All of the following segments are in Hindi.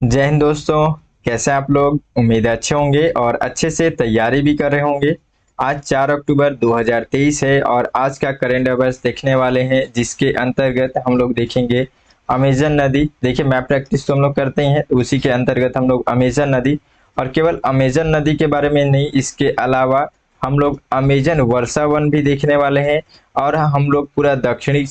जय हिंद दोस्तों। कैसे हैं आप लोग? उम्मीद है अच्छे होंगे और अच्छे से तैयारी भी कर रहे होंगे। आज 4 अक्टूबर 2023 है और आज का करंट अफेयर्स देखने वाले हैं, जिसके अंतर्गत हम लोग देखेंगे अमेजन नदी। देखिए, मैप प्रैक्टिस तो हम लोग करते ही हैं, तो उसी के अंतर्गत हम लोग अमेजन नदी, और केवल अमेजन नदी के बारे में नहीं, इसके अलावा हम लोग अमेजन वर्षा वन भी देखने वाले हैं। और हम लोग पूरा दक्षिणी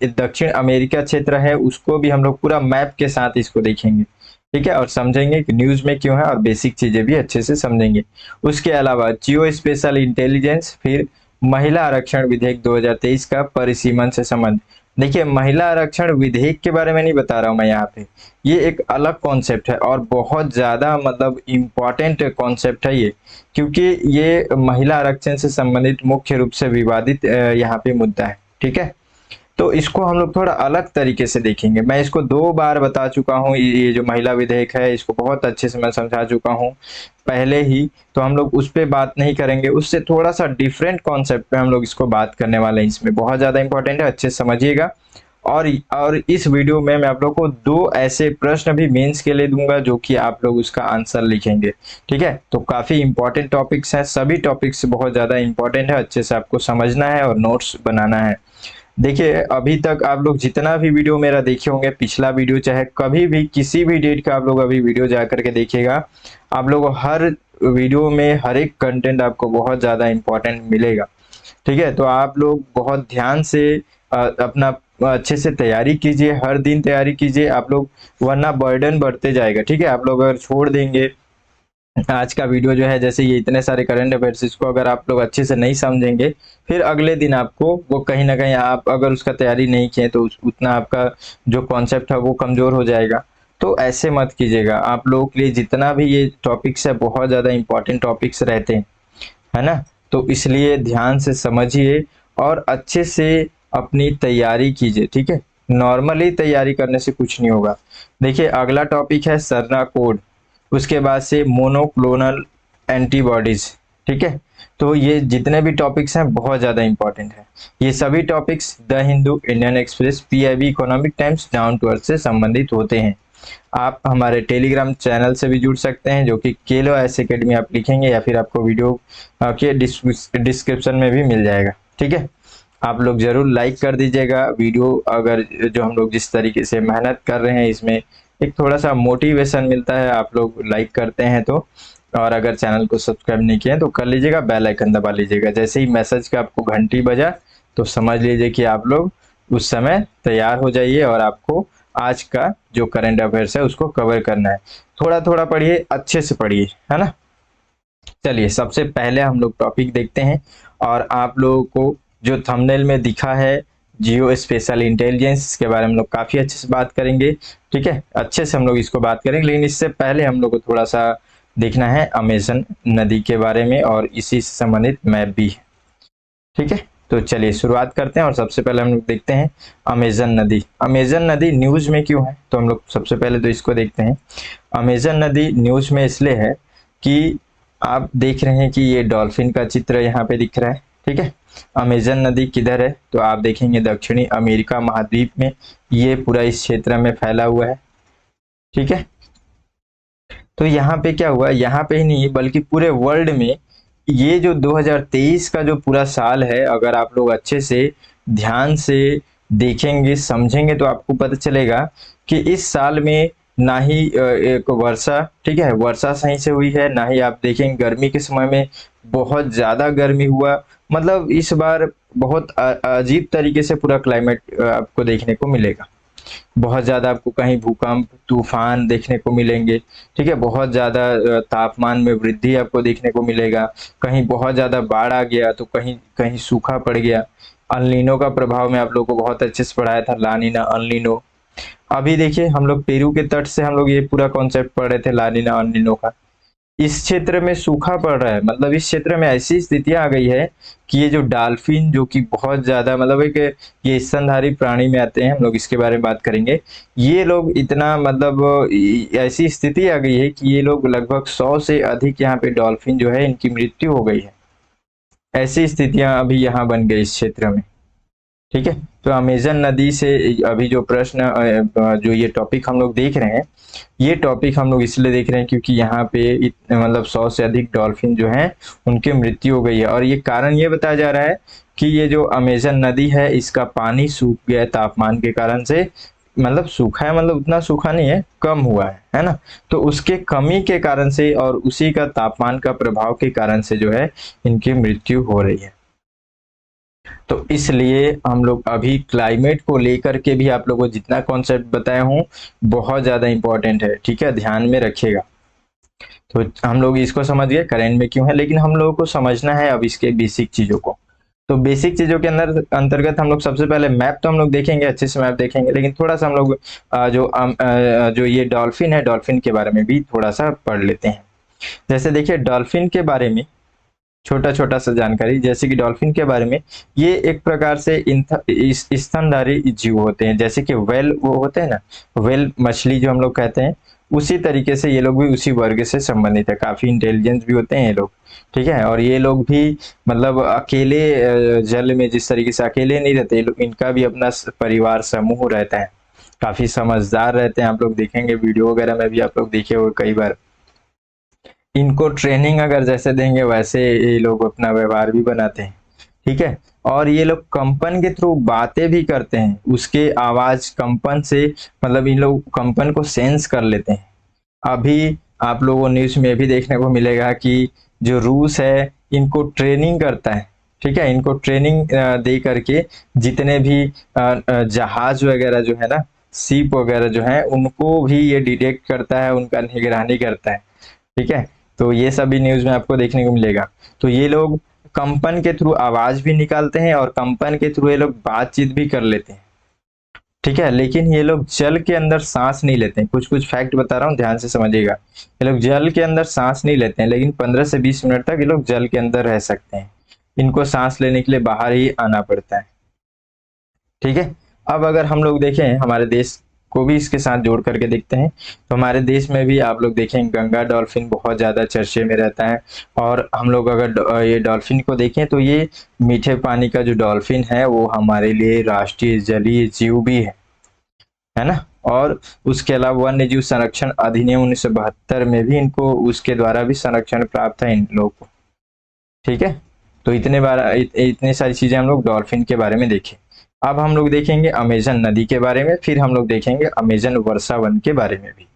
दक्षिण अमेरिका क्षेत्र है, उसको भी हम लोग पूरा मैप के साथ इसको देखेंगे। ठीक है, और समझेंगे कि न्यूज में क्यों है, और बेसिक चीजें भी अच्छे से समझेंगे। उसके अलावा जियो स्पेशल इंटेलिजेंस, फिर महिला आरक्षण विधेयक 2023 का परिसीमन से संबंध। देखिए, महिला आरक्षण विधेयक के बारे में नहीं बता रहा हूं मैं यहाँ पे। ये एक अलग कॉन्सेप्ट है और बहुत ज्यादा मतलब इम्पोर्टेंट कॉन्सेप्ट है ये, क्योंकि ये महिला आरक्षण से संबंधित मुख्य रूप से विवादित यहाँ पे मुद्दा है। ठीक है, तो इसको हम लोग थोड़ा अलग तरीके से देखेंगे। मैं इसको 2 बार बता चुका हूँ, ये जो महिला विधेयक है इसको बहुत अच्छे से मैं समझा चुका हूँ पहले ही। तो हम लोग उस पर बात नहीं करेंगे, उससे थोड़ा सा डिफरेंट कॉन्सेप्ट पे हम लोग इसको बात करने वाले हैं। इसमें बहुत ज्यादा इंपॉर्टेंट है, अच्छे से समझिएगा। और इस वीडियो में मैं आप लोग को 2 ऐसे प्रश्न भी मेंस के लिए दूंगा, जो कि आप लोग उसका आंसर लिखेंगे। ठीक है, तो काफी इंपॉर्टेंट टॉपिक्स हैं, सभी टॉपिक्स बहुत ज्यादा इंपॉर्टेंट है, अच्छे से आपको समझना है और नोट्स बनाना है। देखिए, अभी तक आप लोग जितना भी वीडियो मेरा देखे होंगे, पिछला वीडियो चाहे कभी भी किसी भी डेट का आप लोग अभी वीडियो जा करके देखिएगा, आप लोग हर वीडियो में हर एक कंटेंट आपको बहुत ज़्यादा इंपॉर्टेंट मिलेगा। ठीक है, तो आप लोग बहुत ध्यान से अपना अच्छे से तैयारी कीजिए, हर दिन तैयारी कीजिए आप लोग, वरना बर्डन बढ़ते जाएगा। ठीक है, आप लोग अगर छोड़ देंगे आज का वीडियो जो है, जैसे ये इतने सारे करंट अफेयर्स, इसको अगर आप लोग अच्छे से नहीं समझेंगे, फिर अगले दिन आपको वो कहीं ना कहीं, आप अगर उसका तैयारी नहीं किए तो उतना आपका जो कॉन्सेप्ट है वो कमजोर हो जाएगा। तो ऐसे मत कीजिएगा। आप लोगों के लिए जितना भी ये टॉपिक्स है बहुत ज़्यादा इंपॉर्टेंट टॉपिक्स रहते हैं, है ना। तो इसलिए ध्यान से समझिए और अच्छे से अपनी तैयारी कीजिए। ठीक है, नॉर्मली तैयारी करने से कुछ नहीं होगा। देखिए, अगला टॉपिक है सरना कोड, उसके बाद से मोनोक्लोनल एंटीबॉडीज। ठीक है, तो ये जितने भी टॉपिक्स हैं बहुत ज़्यादा इंपॉर्टेंट है। ये सभी topics the Hindu, Indian Express, PIB, Economic Times, Down to Earth से संबंधित होते हैं। आप हमारे टेलीग्राम चैनल से भी जुड़ सकते हैं, जो कि केलो एस एकेडमी आप लिखेंगे, या फिर आपको वीडियो के डिस्क्रिप्शन में भी मिल जाएगा। ठीक है, आप लोग जरूर लाइक कर दीजिएगा वीडियो। अगर जो हम लोग जिस तरीके से मेहनत कर रहे हैं, इसमें एक थोड़ा सा मोटिवेशन मिलता है, आप लोग लाइक करते हैं तो। और अगर चैनल को सब्सक्राइब नहीं किया तो कर लीजिएगा, बेल आइकन दबा लीजिएगा। जैसे ही मैसेज का आपको घंटी बजा, तो समझ लीजिए कि आप लोग उस समय तैयार हो जाइए, और आपको आज का जो करंट अफेयर्स है उसको कवर करना है। थोड़ा थोड़ा पढ़िए, अच्छे से पढ़िए, है ना। चलिए, सबसे पहले हम लोग टॉपिक देखते हैं। और आप लोगों को जो थंबनेल में दिखा है, जियो स्पेशल इंटेलिजेंस, इसके बारे में हम लोग काफी अच्छे से बात करेंगे। ठीक है, अच्छे से हम लोग इसको बात करेंगे, लेकिन इससे पहले हम लोग को थोड़ा सा देखना है अमेजन नदी के बारे में, और इसी से संबंधित मैप भी है। ठीक है, तो चलिए शुरुआत करते हैं। और सबसे पहले हम लोग देखते हैं अमेजन नदी। अमेजन नदी न्यूज में क्यों है, तो हम लोग सबसे पहले तो इसको देखते हैं। अमेजन नदी न्यूज में इसलिए है कि आप देख रहे हैं कि ये डॉल्फिन का चित्र यहाँ पे दिख रहा है। ठीक है, अमेजन नदी किधर है, तो आप देखेंगे दक्षिणी अमेरिका महाद्वीप में, ये पूरा इस क्षेत्र में फैला हुआ है। ठीक है, तो यहाँ पे क्या हुआ, यहाँ पे ही नहीं बल्कि पूरे वर्ल्ड में ये जो 2023 का जो पूरा साल है, अगर आप लोग अच्छे से ध्यान से देखेंगे समझेंगे, तो आपको पता चलेगा कि इस साल में ना ही एक वर्षा, ठीक है, वर्षा सही से हुई है, ना ही आप देखेंगे गर्मी के समय में बहुत ज्यादा गर्मी हुआ। मतलब इस बार बहुत अजीब तरीके से पूरा क्लाइमेट आपको देखने को मिलेगा। बहुत ज्यादा आपको कहीं भूकंप, तूफान देखने को मिलेंगे। ठीक है, बहुत ज्यादा तापमान में वृद्धि आपको देखने को मिलेगा। कहीं बहुत ज्यादा बाढ़ आ गया, तो कहीं कहीं सूखा पड़ गया। अनलिनो का प्रभाव में आप लोगों को बहुत अच्छे से पढ़ाया था, लानिना अनलिनो। अभी देखिए, हम लोग पेरू के तट से हम लोग ये पूरा कॉन्सेप्ट पढ़ रहे थे लानिना अनलिनो का। इस क्षेत्र में सूखा पड़ रहा है, मतलब इस क्षेत्र में ऐसी स्थितियां आ गई है कि ये जो डॉल्फिन, जो कि बहुत ज्यादा मतलब एक ये स्तनधारी प्राणी में आते हैं, हम लोग इसके बारे में बात करेंगे। ये लोग इतना मतलब ऐसी स्थिति आ गई है कि ये लोग लगभग 100 से अधिक यहाँ पे डॉल्फिन जो है इनकी मृत्यु हो गई है। ऐसी स्थितियां अभी यहाँ बन गई इस क्षेत्र में। ठीक है। तो अमेजन नदी से अभी जो प्रश्न जो ये टॉपिक हम लोग देख रहे हैं, ये टॉपिक हम लोग इसलिए देख रहे हैं क्योंकि यहाँ पे मतलब 100 से अधिक डॉल्फिन जो हैं उनकी मृत्यु हो गई है, और ये कारण ये बताया जा रहा है कि ये जो अमेजन नदी है इसका पानी सूख गया है तापमान के कारण से। मतलब सूखा है, मतलब उतना सूखा नहीं है, कम हुआ है ना। तो उसके कमी के कारण से और उसी का तापमान का प्रभाव के कारण से जो है इनकी मृत्यु हो रही है। तो इसलिए हम लोग अभी क्लाइमेट को लेकर के भी आप लोगों को जितना कॉन्सेप्ट बताया हूँ बहुत ज्यादा इंपॉर्टेंट है, ठीक है, ध्यान में रखिएगा। तो हम लोग इसको समझ गए करंट में क्यों है, लेकिन हम लोगों को समझना है अब इसके बेसिक चीजों को। तो बेसिक चीजों के अंदर अंतर्गत हम लोग सबसे पहले मैप तो हम लोग देखेंगे, अच्छे से मैप देखेंगे, लेकिन थोड़ा सा हम लोग जो ये डॉल्फिन है, डॉल्फिन के बारे में भी थोड़ा सा पढ़ लेते हैं। जैसे देखिए डॉल्फिन के बारे में छोटा छोटा सा जानकारी, जैसे कि डॉल्फिन के बारे में, ये एक प्रकार से स्तनधारी जीव होते हैं, जैसे कि वेल वो होते हैं ना, वेल मछली जो हम लोग कहते हैं, उसी तरीके से ये लोग भी उसी वर्ग से संबंधित है, काफी इंटेलिजेंट भी होते हैं ये लोग, ठीक है। और ये लोग भी मतलब अकेले जल में जिस तरीके से अकेले नहीं रहते ये लोग, इनका भी अपना परिवार समूह रहता है, काफी समझदार रहते हैं। आप लोग देखेंगे वीडियो वगैरह में भी आप लोग देखे होंगे कई बार। इनको ट्रेनिंग अगर जैसे देंगे वैसे ये लोग अपना व्यवहार भी बनाते हैं, ठीक है। और ये लोग कंपन के थ्रू बातें भी करते हैं, उसके आवाज कंपन से, मतलब इन लोग कंपन को सेंस कर लेते हैं। अभी आप लोगों को न्यूज में भी देखने को मिलेगा कि जो रूस है इनको ट्रेनिंग करता है, ठीक है, इनको ट्रेनिंग दे करके जितने भी जहाज वगैरह जो है ना, शिप वगैरह जो है, उनको भी ये डिटेक्ट करता है, उनका निगरानी करता है, ठीक है। तो ये सभी न्यूज में आपको देखने को मिलेगा। तो ये लोग कंपन के थ्रू आवाज भी निकालते हैं और कंपन के थ्रू ये लोग बातचीत भी कर लेते हैं, ठीक है। लेकिन ये लोग जल के अंदर सांस नहीं लेते हैं, कुछ कुछ फैक्ट बता रहा हूँ ध्यान से समझिएगा। ये लोग जल के अंदर सांस नहीं लेते हैं, लेकिन 15 से 20 मिनट तक ये लोग जल के अंदर रह सकते हैं। इनको सांस लेने के लिए बाहर ही आना पड़ता है, ठीक है। अब अगर हम लोग देखें हमारे देश को भी इसके साथ जोड़ करके देखते हैं, तो हमारे देश में भी आप लोग देखें गंगा डॉल्फिन बहुत ज्यादा चर्चे में रहता है। और हम लोग अगर ये डॉल्फिन को देखें तो ये मीठे पानी का जो डॉल्फिन है वो हमारे लिए राष्ट्रीय जलीय जीव भी है ना। और उसके अलावा वन्य जीव संरक्षण अधिनियम 1972 में भी इनको उसके द्वारा भी संरक्षण प्राप्त है इन लोगों को, ठीक है। तो इतने सारी चीजें हम लोग डॉल्फिन के बारे में देखें। अब हम लोग देखेंगे अमेजन नदी के बारे में, फिर हम लोग देखेंगे अमेजन वर्षा वन के बारे में भी।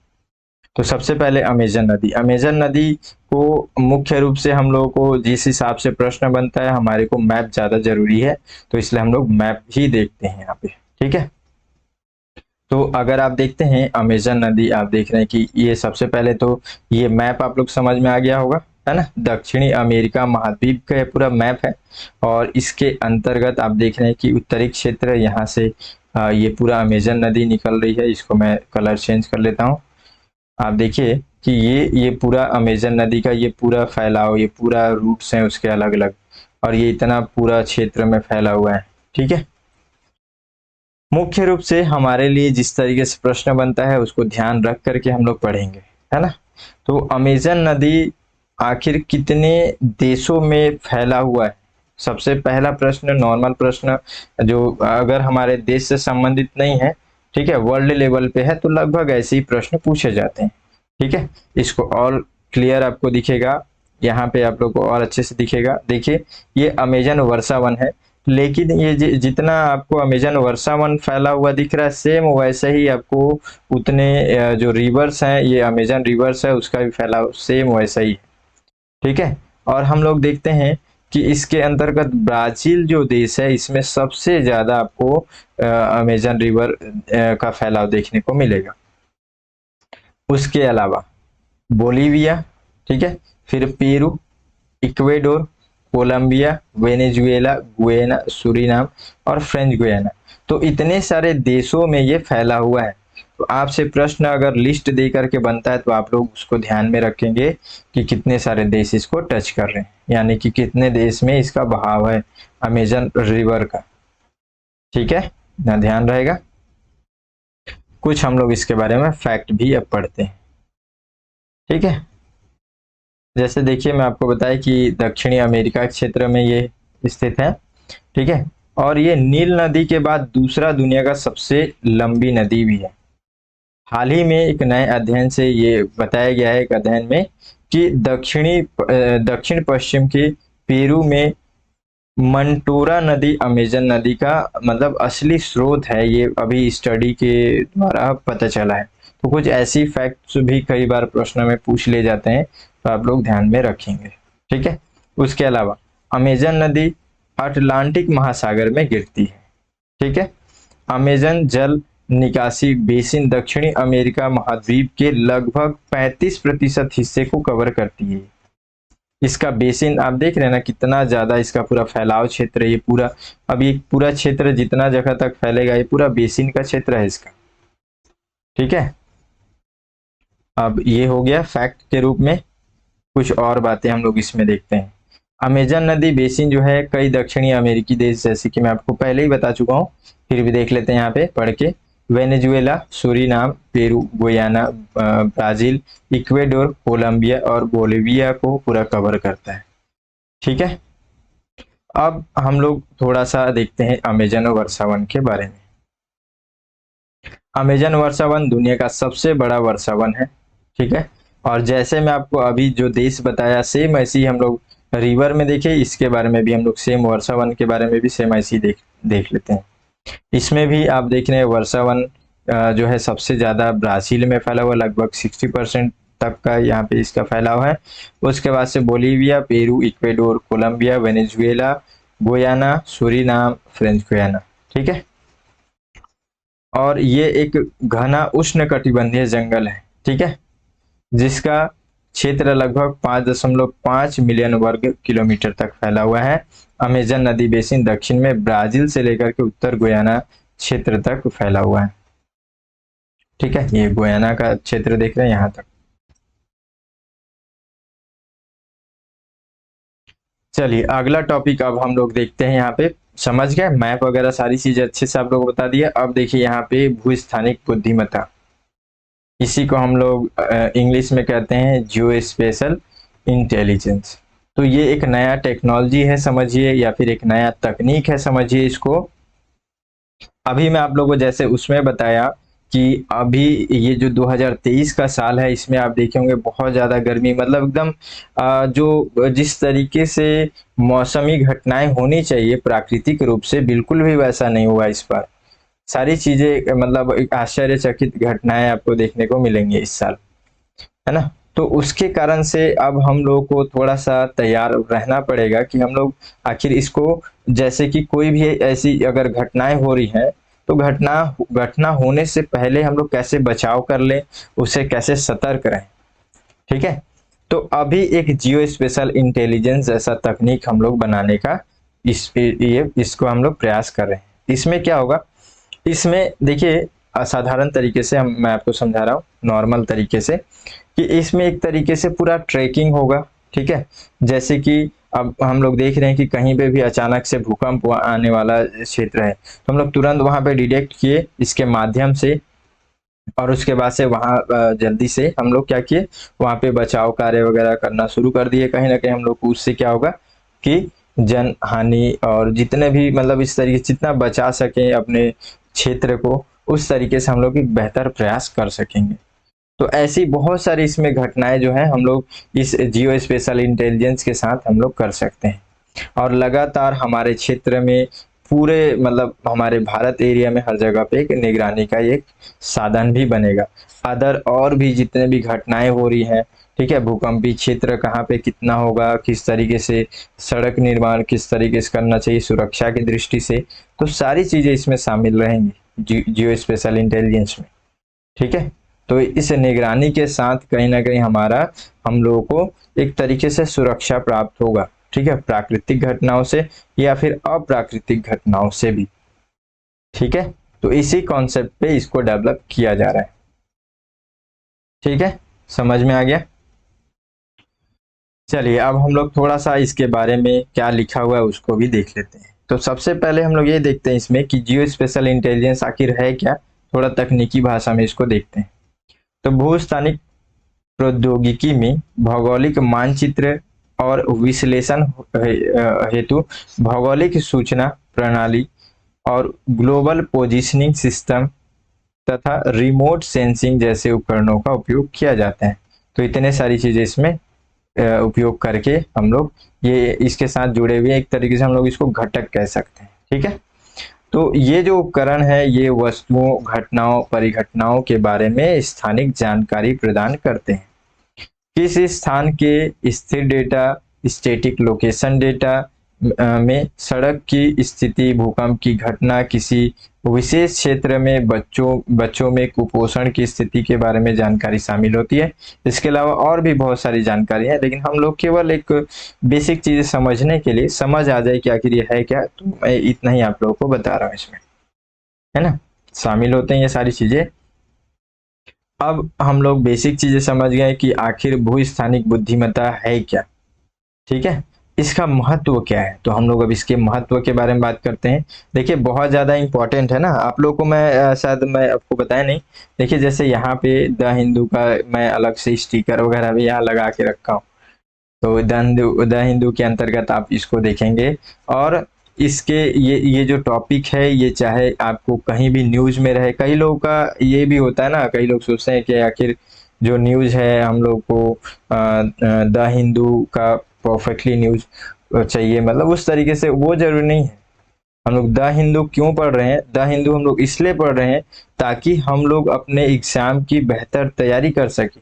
तो सबसे पहले अमेजन नदी, अमेजन नदी को मुख्य रूप से हम लोगों को जिस हिसाब से प्रश्न बनता है, हमारे को मैप ज्यादा जरूरी है, तो इसलिए हम लोग मैप ही देखते हैं यहाँ पे, ठीक है। तो अगर आप देखते हैं अमेजन नदी, आप देख रहे हैं कि ये सबसे पहले तो ये मैप आप लोग समझ में आ गया होगा, है ना, दक्षिणी अमेरिका महाद्वीप का ये पूरा मैप है। और इसके अंतर्गत आप देख रहे हैं कि उत्तरी क्षेत्र यहाँ से ये पूरा अमेजन नदी निकल रही है। इसको मैं कलर चेंज कर लेता हूँ। आप देखिए कि ये पूरा अमेजन नदी का ये पूरा फैलाव, ये पूरा रूट्स हैं उसके अलग अलग, और ये इतना पूरा क्षेत्र में फैला हुआ है, ठीक है। मुख्य रूप से हमारे लिए जिस तरीके से प्रश्न बनता है उसको ध्यान रख करके हम लोग पढ़ेंगे, है ना। तो अमेजन नदी आखिर कितने देशों में फैला हुआ है? सबसे पहला प्रश्न, नॉर्मल प्रश्न, जो अगर हमारे देश से संबंधित नहीं है, ठीक है, वर्ल्ड लेवल पे है, तो लगभग ऐसे ही प्रश्न पूछे जाते हैं, ठीक है। इसको और क्लियर आपको दिखेगा, यहाँ पे आप लोग को और अच्छे से दिखेगा। देखिए ये अमेजन वर्षा वन है, लेकिन ये जितना आपको अमेजन वर्षा वन फैला हुआ दिख रहा है, सेम वैसे ही आपको उतने जो रिवर्स हैं, ये अमेजन रिवर्स है उसका भी फैलाव सेम वैसा ही है, ठीक है। और हम लोग देखते हैं कि इसके अंतर्गत ब्राजील जो देश है इसमें सबसे ज्यादा आपको अमेजन रिवर का फैलाव देखने को मिलेगा। उसके अलावा बोलीविया, ठीक है, फिर Peru, Ecuador, Colombia, Venezuela, Guyana, Suriname और फ्रेंच गुयाना, तो इतने सारे देशों में ये फैला हुआ है। तो आपसे प्रश्न अगर लिस्ट दे करके बनता है तो आप लोग उसको ध्यान में रखेंगे कि कितने सारे देश इसको टच कर रहे हैं, यानी कि कितने देश में इसका बहाव है अमेजन रिवर का, ठीक है ना, ध्यान रहेगा। कुछ हम लोग इसके बारे में फैक्ट भी अब पढ़ते हैं, ठीक है। जैसे देखिए मैं आपको बताया कि दक्षिणी अमेरिका क्षेत्र में ये स्थित है, ठीक है। और ये नील नदी के बाद दूसरा दुनिया का सबसे लंबी नदी भी है। हाल ही में एक नए अध्ययन से ये बताया गया है, एक अध्ययन में, कि दक्षिण पश्चिम के पेरू में मंटोरा नदी अमेजन नदी का मतलब असली स्रोत है। ये अभी स्टडी के द्वारा पता चला है। तो कुछ ऐसी फैक्ट्स भी कई बार प्रश्न में पूछ ले जाते हैं, तो आप लोग ध्यान में रखेंगे। ठीक है। उसके अलावा अमेजन नदी अटलांटिक महासागर में गिरती है। ठीक है। अमेजन जल निकासी बेसिन दक्षिणी अमेरिका महाद्वीप के लगभग 35% हिस्से को कवर करती है। इसका बेसिन आप देख रहे हैं ना, कितना ज्यादा इसका पूरा फैलाव क्षेत्र है। ये पूरा, अब ये पूरा क्षेत्र जितना जगह तक फैलेगा, ये पूरा बेसिन का क्षेत्र है इसका। ठीक है। अब ये हो गया फैक्ट के रूप में। कुछ और बातें हम लोग इसमें देखते हैं। अमेजन नदी बेसिन जो है कई दक्षिणी अमेरिकी देश, जैसे कि मैं आपको पहले ही बता चुका हूँ, फिर भी देख लेते हैं यहाँ पे पढ़ के। Venezuela, Suriname, Peru, Guyana, Brazil, Ecuador, Colombia और बोलिविया को पूरा कवर करता है। ठीक है। अब हम लोग थोड़ा सा देखते हैं अमेजन वर्षावन के बारे में। अमेजन वर्षावन दुनिया का सबसे बड़ा वर्षावन है। ठीक है। और जैसे मैं आपको अभी जो देश बताया, सेम ऐसे ही हम लोग रिवर में देखे, इसके बारे में भी हम लोग सेम वर्षावन के बारे में भी सेम ऐसे ही देख लेते हैं। इसमें भी आप देख रहे हैं वर्षावन जो है सबसे ज्यादा ब्राजील में फैला हुआ, लगभग 60% तक का यहाँ पे इसका फैलाव है। उसके बाद से Bolivia, Peru, Ecuador, Colombia, Venezuela, Guyana, Suriname, French Guiana. ठीक है। और ये एक घना उष्ण कटिबंधीय जंगल है। ठीक है। जिसका क्षेत्र लगभग 5.5 मिलियन वर्ग किलोमीटर तक फैला हुआ है। अमेजन नदी बेसिन दक्षिण में ब्राजील से लेकर के उत्तर गुयाना क्षेत्र तक फैला हुआ है। ठीक है। ये गुयाना का क्षेत्र देख रहे हैं यहां तक। चलिए अगला टॉपिक अब हम लोग देखते हैं। यहाँ पे समझ गए, मैप वगैरह सारी चीजें अच्छे से आप लोग बता दिया। अब देखिए यहाँ पे भूस्थानिक बुद्धिमत्ता, इसी को हम लोग इंग्लिश में कहते हैं जियो स्पेशल इंटेलिजेंस। तो ये एक नया टेक्नोलॉजी है समझिए, या फिर एक नया तकनीक है समझिए इसको। अभी मैं आप लोगों को जैसे उसमें बताया कि अभी ये जो 2023 का साल है, इसमें आप देखे होंगे बहुत ज्यादा गर्मी, मतलब एकदम जो जिस तरीके से मौसमी घटनाएं होनी चाहिए प्राकृतिक रूप से, बिल्कुल भी वैसा नहीं हुआ इस बार। सारी चीजें मतलब एक आश्चर्यचकित घटनाएं आपको देखने को मिलेंगी इस साल, है ना। तो उसके कारण से अब हम लोग को थोड़ा सा तैयार रहना पड़ेगा कि हम लोग आखिर इसको, जैसे कि कोई भी ऐसी अगर घटनाएं हो रही हैं, तो घटना होने से पहले हम लोग कैसे बचाव कर लें, उसे कैसे सतर्क रहें। ठीक है। तो अभी एक जियो स्पेशल इंटेलिजेंस जैसा तकनीक हम लोग बनाने का इसको हम लोग प्रयास कर रहे हैं। इसमें क्या होगा, इसमें देखिए असाधारण तरीके से मैं आपको समझा रहा हूँ, नॉर्मल तरीके से, कि इसमें एक तरीके से पूरा ट्रैकिंग होगा। ठीक है। जैसे कि अब हम लोग देख रहे हैं कि कहीं पे भी अचानक से भूकंप आने वाला क्षेत्र है, तो हम लोग तुरंत वहां पे डिटेक्ट किए इसके माध्यम से, और उसके बाद से वहां जल्दी से हम लोग क्या किए, वहां पे बचाव कार्य वगैरह करना शुरू कर दिए। कहीं ना कहीं हम लोग को उससे क्या होगा कि जन हानि और जितने भी मतलब इस तरीके से जितना बचा सके अपने क्षेत्र को, उस तरीके से हम लोग एक बेहतर प्रयास कर सकेंगे। तो ऐसी बहुत सारी इसमें घटनाएं जो है हम लोग इस जियो स्पेशल इंटेलिजेंस के साथ हम लोग कर सकते हैं। और लगातार हमारे क्षेत्र में पूरे मतलब हमारे भारत एरिया में हर जगह पे एक निगरानी का एक साधन भी बनेगा। अदर और भी जितने भी घटनाएं हो रही हैं, ठीक है, भूकंपी क्षेत्र कहाँ पे कितना होगा, किस तरीके से सड़क निर्माण किस तरीके से करना चाहिए सुरक्षा की दृष्टि से, तो सारी चीजें इसमें शामिल रहेंगी जियो स्पेशल इंटेलिजेंस में। ठीक है। तो इस निगरानी के साथ कहीं ना कहीं हम लोगों को एक तरीके से सुरक्षा प्राप्त होगा। ठीक है। प्राकृतिक घटनाओं से या फिर अप्राकृतिक घटनाओं से भी। ठीक है। तो इसी कॉन्सेप्ट पे इसको डेवलप किया जा रहा है। ठीक है। समझ में आ गया। चलिए अब हम लोग थोड़ा सा इसके बारे में क्या लिखा हुआ है उसको भी देख लेते हैं। तो सबसे पहले हम लोग ये देखते हैं इसमें कि जियो स्पेशल इंटेलिजेंस आखिर है क्या, थोड़ा तकनीकी भाषा में इसको देखते हैं। तो भूस्थानिक प्रौद्योगिकी में भौगोलिक मानचित्र और विश्लेषण हेतु भौगोलिक सूचना प्रणाली और ग्लोबल पोजिशनिंग सिस्टम तथा रिमोट सेंसिंग जैसे उपकरणों का उपयोग किया जाता है। तो इतने सारी चीजें इसमें उपयोग करके हम लोग ये इसके साथ जुड़े हुए एक तरीके से हम लोग इसको घटक कह सकते हैं। ठीक है, तो ये जो उपकरण है ये वस्तुओं, घटनाओं, परिघटनाओं के बारे में स्थानिक जानकारी प्रदान करते हैं। किस स्थान के स्थिर डेटा, स्टैटिक लोकेशन डेटा में सड़क की स्थिति, भूकंप की घटना, किसी विशेष क्षेत्र में बच्चों में कुपोषण की स्थिति के बारे में जानकारी शामिल होती है। इसके अलावा और भी बहुत सारी जानकारी है, लेकिन हम लोग केवल एक बेसिक चीजें समझने के लिए, समझ आ जाए कि आखिर ये है क्या, तो मैं इतना ही आप लोगों को बता रहा हूँ इसमें, है ना, शामिल होते हैं ये सारी चीजें। अब हम लोग बेसिक चीजें समझ गए कि आखिर भूस्थानिक बुद्धिमत्ता है क्या। ठीक है, इसका महत्व क्या है, तो हम लोग अब इसके महत्व के बारे में बात करते हैं। देखिए बहुत ज़्यादा इंपॉर्टेंट है ना, आप लोगों को मैं शायद मैं आपको बताया नहीं। देखिए जैसे यहाँ पे द हिंदू का मैं अलग से स्टिकर वगैरह भी यहाँ लगा के रखा हूँ, तो द हिंदू के अंतर्गत आप इसको देखेंगे। और इसके ये जो टॉपिक है ये चाहे आपको कहीं भी न्यूज़ में रहे, कई लोगों का ये भी होता है ना, कई लोग सोचते हैं कि आखिर जो न्यूज़ है हम लोग को द हिंदू का परफेक्टली न्यूज़ चाहिए, मतलब उस तरीके से, वो जरूरी नहीं है। हम लोग द हिंदू क्यों पढ़ रहे हैं, द हिंदू हम लोग इसलिए पढ़ रहे हैं ताकि हम लोग अपने एग्जाम की बेहतर तैयारी कर सकें।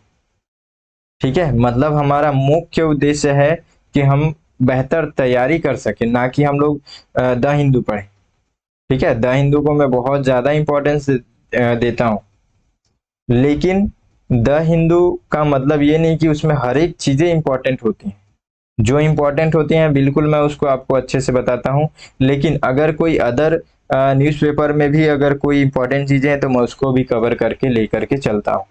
ठीक है, मतलब हमारा मुख्य उद्देश्य है कि हम बेहतर तैयारी कर सकें, ना कि हम लोग द हिंदू पढ़ें। ठीक है, द हिंदू को मैं बहुत ज्यादा इंपॉर्टेंस देता हूँ, लेकिन द हिंदू का मतलब ये नहीं कि उसमें हर एक चीजें इंपॉर्टेंट होती हैं। जो इम्पोर्टेंट होती हैं बिल्कुल मैं उसको आपको अच्छे से बताता हूँ, लेकिन अगर कोई अदर न्यूज़पेपर में भी अगर कोई इंपॉर्टेंट चीजें हैं तो मैं उसको भी कवर करके लेकर के चलता हूँ।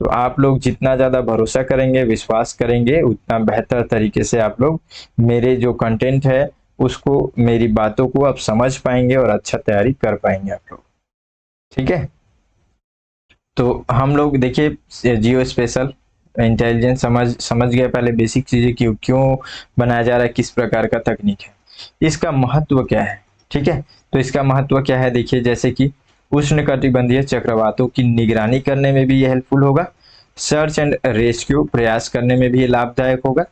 तो आप लोग जितना ज़्यादा भरोसा करेंगे, विश्वास करेंगे, उतना बेहतर तरीके से आप लोग मेरे जो कंटेंट है उसको, मेरी बातों को आप समझ पाएंगे और अच्छा तैयारी कर पाएंगे आप लोग। ठीक है, तो हम लोग देखिए जियो स्पेशल इंटेलिजेंस समझ गया पहले बेसिक चीजें क्यों बनाया जा रहा है, किस प्रकार का तकनीक है, इसका महत्व क्या है। ठीक है, तो इसका महत्व क्या है, देखिए जैसे कि उष्णकटिबंधीय चक्रवातों की निगरानी करने में भी ये हेल्पफुल होगा, सर्च एंड रेस्क्यू प्रयास करने में भी ये लाभदायक होगा,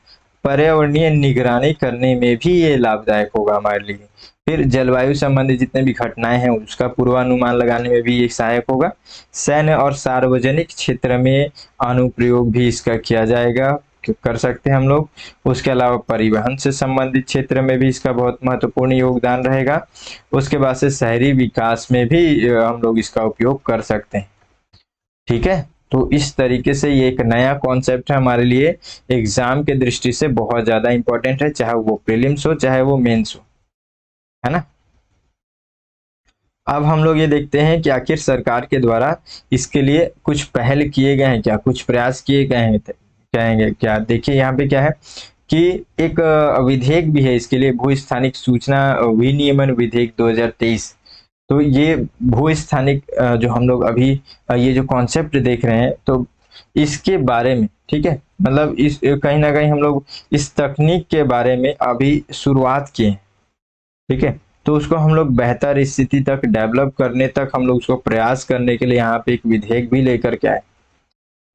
पर्यावरणीय निगरानी करने में भी ये लाभदायक होगा हमारे लिए, फिर जलवायु संबंधी जितने भी घटनाएं हैं उसका पूर्वानुमान लगाने में भी ये सहायक होगा, सैन्य और सार्वजनिक क्षेत्र में अनुप्रयोग भी इसका किया जाएगा, कर सकते हैं हम लोग। उसके अलावा परिवहन से संबंधित क्षेत्र में भी इसका बहुत महत्वपूर्ण योगदान रहेगा। उसके बाद से शहरी विकास में भी हम लोग इसका उपयोग कर सकते हैं। ठीक है, तो इस तरीके से ये एक नया कॉन्सेप्ट है हमारे लिए, एग्जाम के दृष्टि से बहुत ज्यादा इंपॉर्टेंट है, चाहे वो प्रीलिम्स हो चाहे वो मेंस हो, है ना। अब हम लोग ये देखते हैं कि आखिर सरकार के द्वारा इसके लिए कुछ पहल किए गए हैं क्या, कुछ प्रयास किए गए हैं कहेंगे क्या। देखिए यहाँ पे क्या है कि एक विधेयक भी है इसके लिए, भूस्थानिक सूचना विनियमन विधेयक 2023। तो ये भूस्थानिक जो हम लोग अभी ये जो कॉन्सेप्ट देख रहे हैं, तो इसके बारे में, ठीक है, मतलब इस कहीं ना कहीं हम लोग इस तकनीक के बारे में अभी शुरुआत किए हैं। ठीक है, तो उसको हम लोग बेहतर स्थिति तक डेवलप करने तक हम लोग उसको प्रयास करने के लिए यहाँ पे एक विधेयक भी लेकर के आए।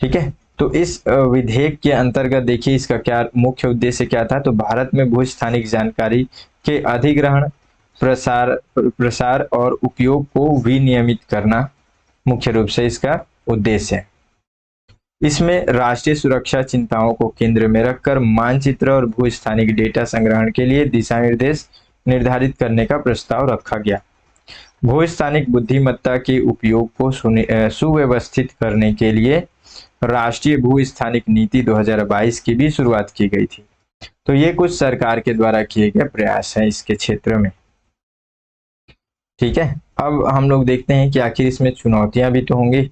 ठीक है, तो इस विधेयक के अंतर्गत देखिए इसका क्या मुख्य उद्देश्य क्या था, तो भारत में भूस्थानिक जानकारी के अधिग्रहण, प्रसार और उपयोग को विनियमित करना मुख्य रूप से इसका उद्देश्य है। इसमें राष्ट्रीय सुरक्षा चिंताओं को केंद्र में रखकर मानचित्र और भूस्थानिक डेटा संग्रहण के लिए दिशा निर्देश निर्धारित करने का प्रस्ताव रखा गया। भूस्थानिक बुद्धिमत्ता के उपयोग को सुव्यवस्थित करने के लिए राष्ट्रीय भूस्थानिक नीति 2022 की भी शुरुआत की गई थी। तो ये कुछ सरकार के द्वारा किए गए प्रयास है इसके क्षेत्र में। ठीक है, अब हम लोग देखते हैं कि आखिर इसमें चुनौतियां भी तो होंगी,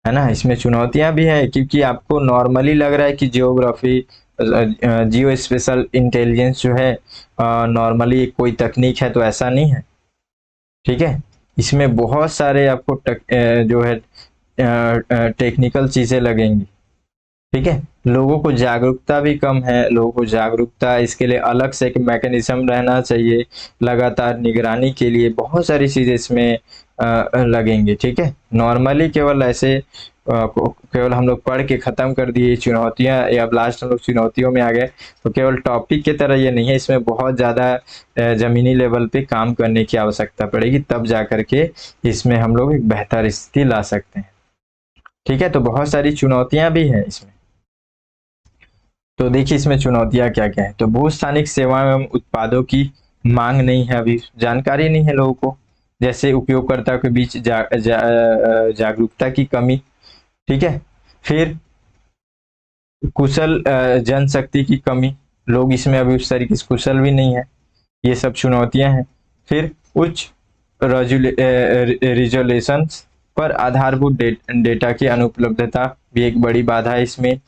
है ना। इसमें चुनौतियां भी है क्योंकि आपको नॉर्मली लग रहा है कि जियोग्राफी, जियो स्पेशल इंटेलिजेंस जो है नॉर्मली कोई तकनीक है, तो ऐसा नहीं है। ठीक है, इसमें बहुत सारे आपको जो है टेक्निकल चीजें लगेंगी। ठीक है। लोगों को जागरूकता भी कम है, लोगों को जागरूकता इसके लिए अलग से एक मैकेनिज्म रहना चाहिए, लगातार निगरानी के लिए बहुत सारी चीजें इसमें लगेंगी। ठीक है, नॉर्मली केवल ऐसे केवल हम लोग पढ़ के खत्म कर दिए चुनौतियां, या लास्ट हम लोग चुनौतियों में आ गए, तो केवल टॉपिक की तरह ये नहीं है, इसमें बहुत ज्यादा जमीनी लेवल पे काम करने की आवश्यकता पड़ेगी, तब जा करके इसमें हम लोग एक बेहतर स्थिति ला सकते हैं। ठीक है, तो बहुत सारी चुनौतियां भी हैं इसमें। तो देखिए इसमें चुनौतियां क्या क्या है। तो भू स्थानिक सेवाएं एवं उत्पादों की मांग नहीं है, अभी जानकारी नहीं है लोगों को, जैसे उपयोगकर्ता के बीच जागरूकता की कमी। ठीक है, फिर कुशल जनशक्ति की कमी, लोग इसमें अभी उस तरीके से कुशल भी नहीं है, ये सब चुनौतियां हैं। फिर उच्च रिजोल्यूशन पर आधारभूत डेटा की अनुपलब्धता भी एक बड़ी बाधा है इसमें।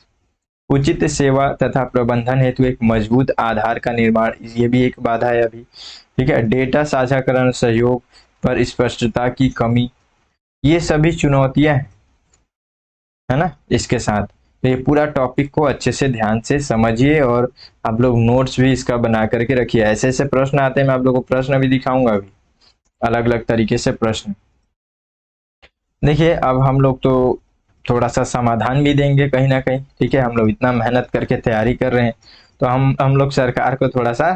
उचित सेवा तथा प्रबंधन हेतु एक मजबूत आधार का निर्माण, ये भी एक बाधा है अभी। ठीक है, डेटा साझाकरण सहयोग पर स्पष्टता की कमी, ये सभी चुनौतियां हैं, है ना। इसके साथ तो ये पूरा टॉपिक को अच्छे से ध्यान से समझिए, और आप लोग नोट्स भी इसका बना करके रखिए। ऐसे ऐसे प्रश्न आते हैं, मैं आप लोगों को प्रश्न भी दिखाऊंगा अभी, अलग अलग तरीके से प्रश्न। देखिए अब हम लोग तो थोड़ा सा समाधान भी देंगे कहीं ना कहीं। ठीक है, हम लोग इतना मेहनत करके तैयारी कर रहे हैं, तो हम लोग सरकार को थोड़ा सा,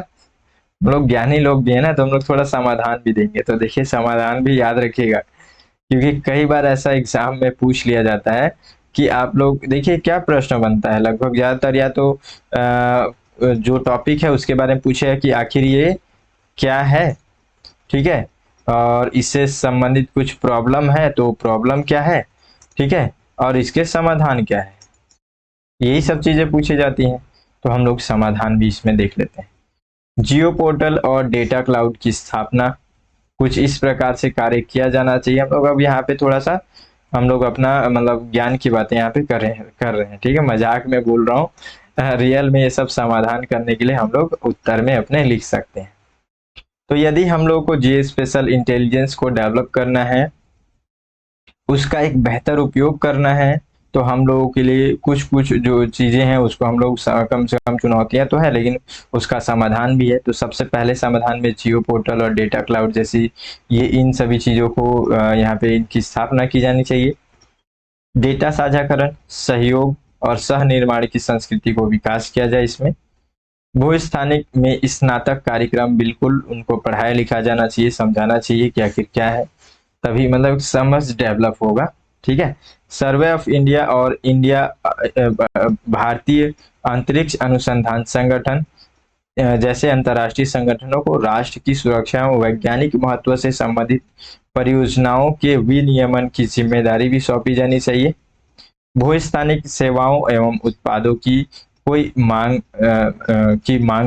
हम लोग ज्ञानी लोग भी है ना, तो हम लोग थोड़ा समाधान भी देंगे। तो देखिए समाधान भी याद रखिएगा, क्योंकि कई बार ऐसा एग्जाम में पूछ लिया जाता है कि आप लोग देखिए क्या प्रश्न बनता है, लगभग ज्यादातर या तो जो टॉपिक है उसके बारे में पूछे कि आखिर ये क्या है। ठीक है, और इससे संबंधित कुछ प्रॉब्लम है तो प्रॉब्लम क्या है। ठीक है, और इसके समाधान क्या है, यही सब चीजें पूछी जाती हैं। तो हम लोग समाधान भी इसमें देख लेते हैं। जियो पोर्टल और डेटा क्लाउड की स्थापना कुछ इस प्रकार से कार्य किया जाना चाहिए। हम लोग अब यहाँ पे थोड़ा सा हम लोग अपना मतलब ज्ञान की बातें यहाँ पे कर रहे हैं। ठीक है, मजाक में बोल रहा हूँ, रियल में ये सब समाधान करने के लिए हम लोग उत्तर में अपने लिख सकते हैं। तो यदि हम लोग को जी स्पेशल इंटेलिजेंस को डेवलप करना है, उसका एक बेहतर उपयोग करना है, तो हम लोगों के लिए कुछ कुछ जो चीजें हैं उसको हम लोग कम से कम, चुनौतियां तो है लेकिन उसका समाधान भी है। तो सबसे पहले समाधान में जियो पोर्टल और डेटा क्लाउड जैसी ये इन सभी चीजों को यहाँ पे इनकी स्थापना की जानी चाहिए। डेटा साझाकरण, सहयोग और सह निर्माण की संस्कृति को विकास किया जाए इसमें। भू स्थानिक में स्नातक कार्यक्रम बिल्कुल उनको पढ़ाया लिखा जाना चाहिए, समझाना चाहिए कि आखिर क्या है, तभी मतलब समझ डेवलप होगा। ठीक है, सर्वे ऑफ इंडिया और इंडिया भारतीय अंतरिक्ष अनुसंधान संगठन जैसे अंतर्राष्ट्रीय संगठनों को राष्ट्र की सुरक्षा और वैज्ञानिक महत्व से संबंधित परियोजनाओं के विनियमन की जिम्मेदारी भी सौंपी जानी चाहिए। भूस्थानिक सेवाओं एवं उत्पादों की कोई मांग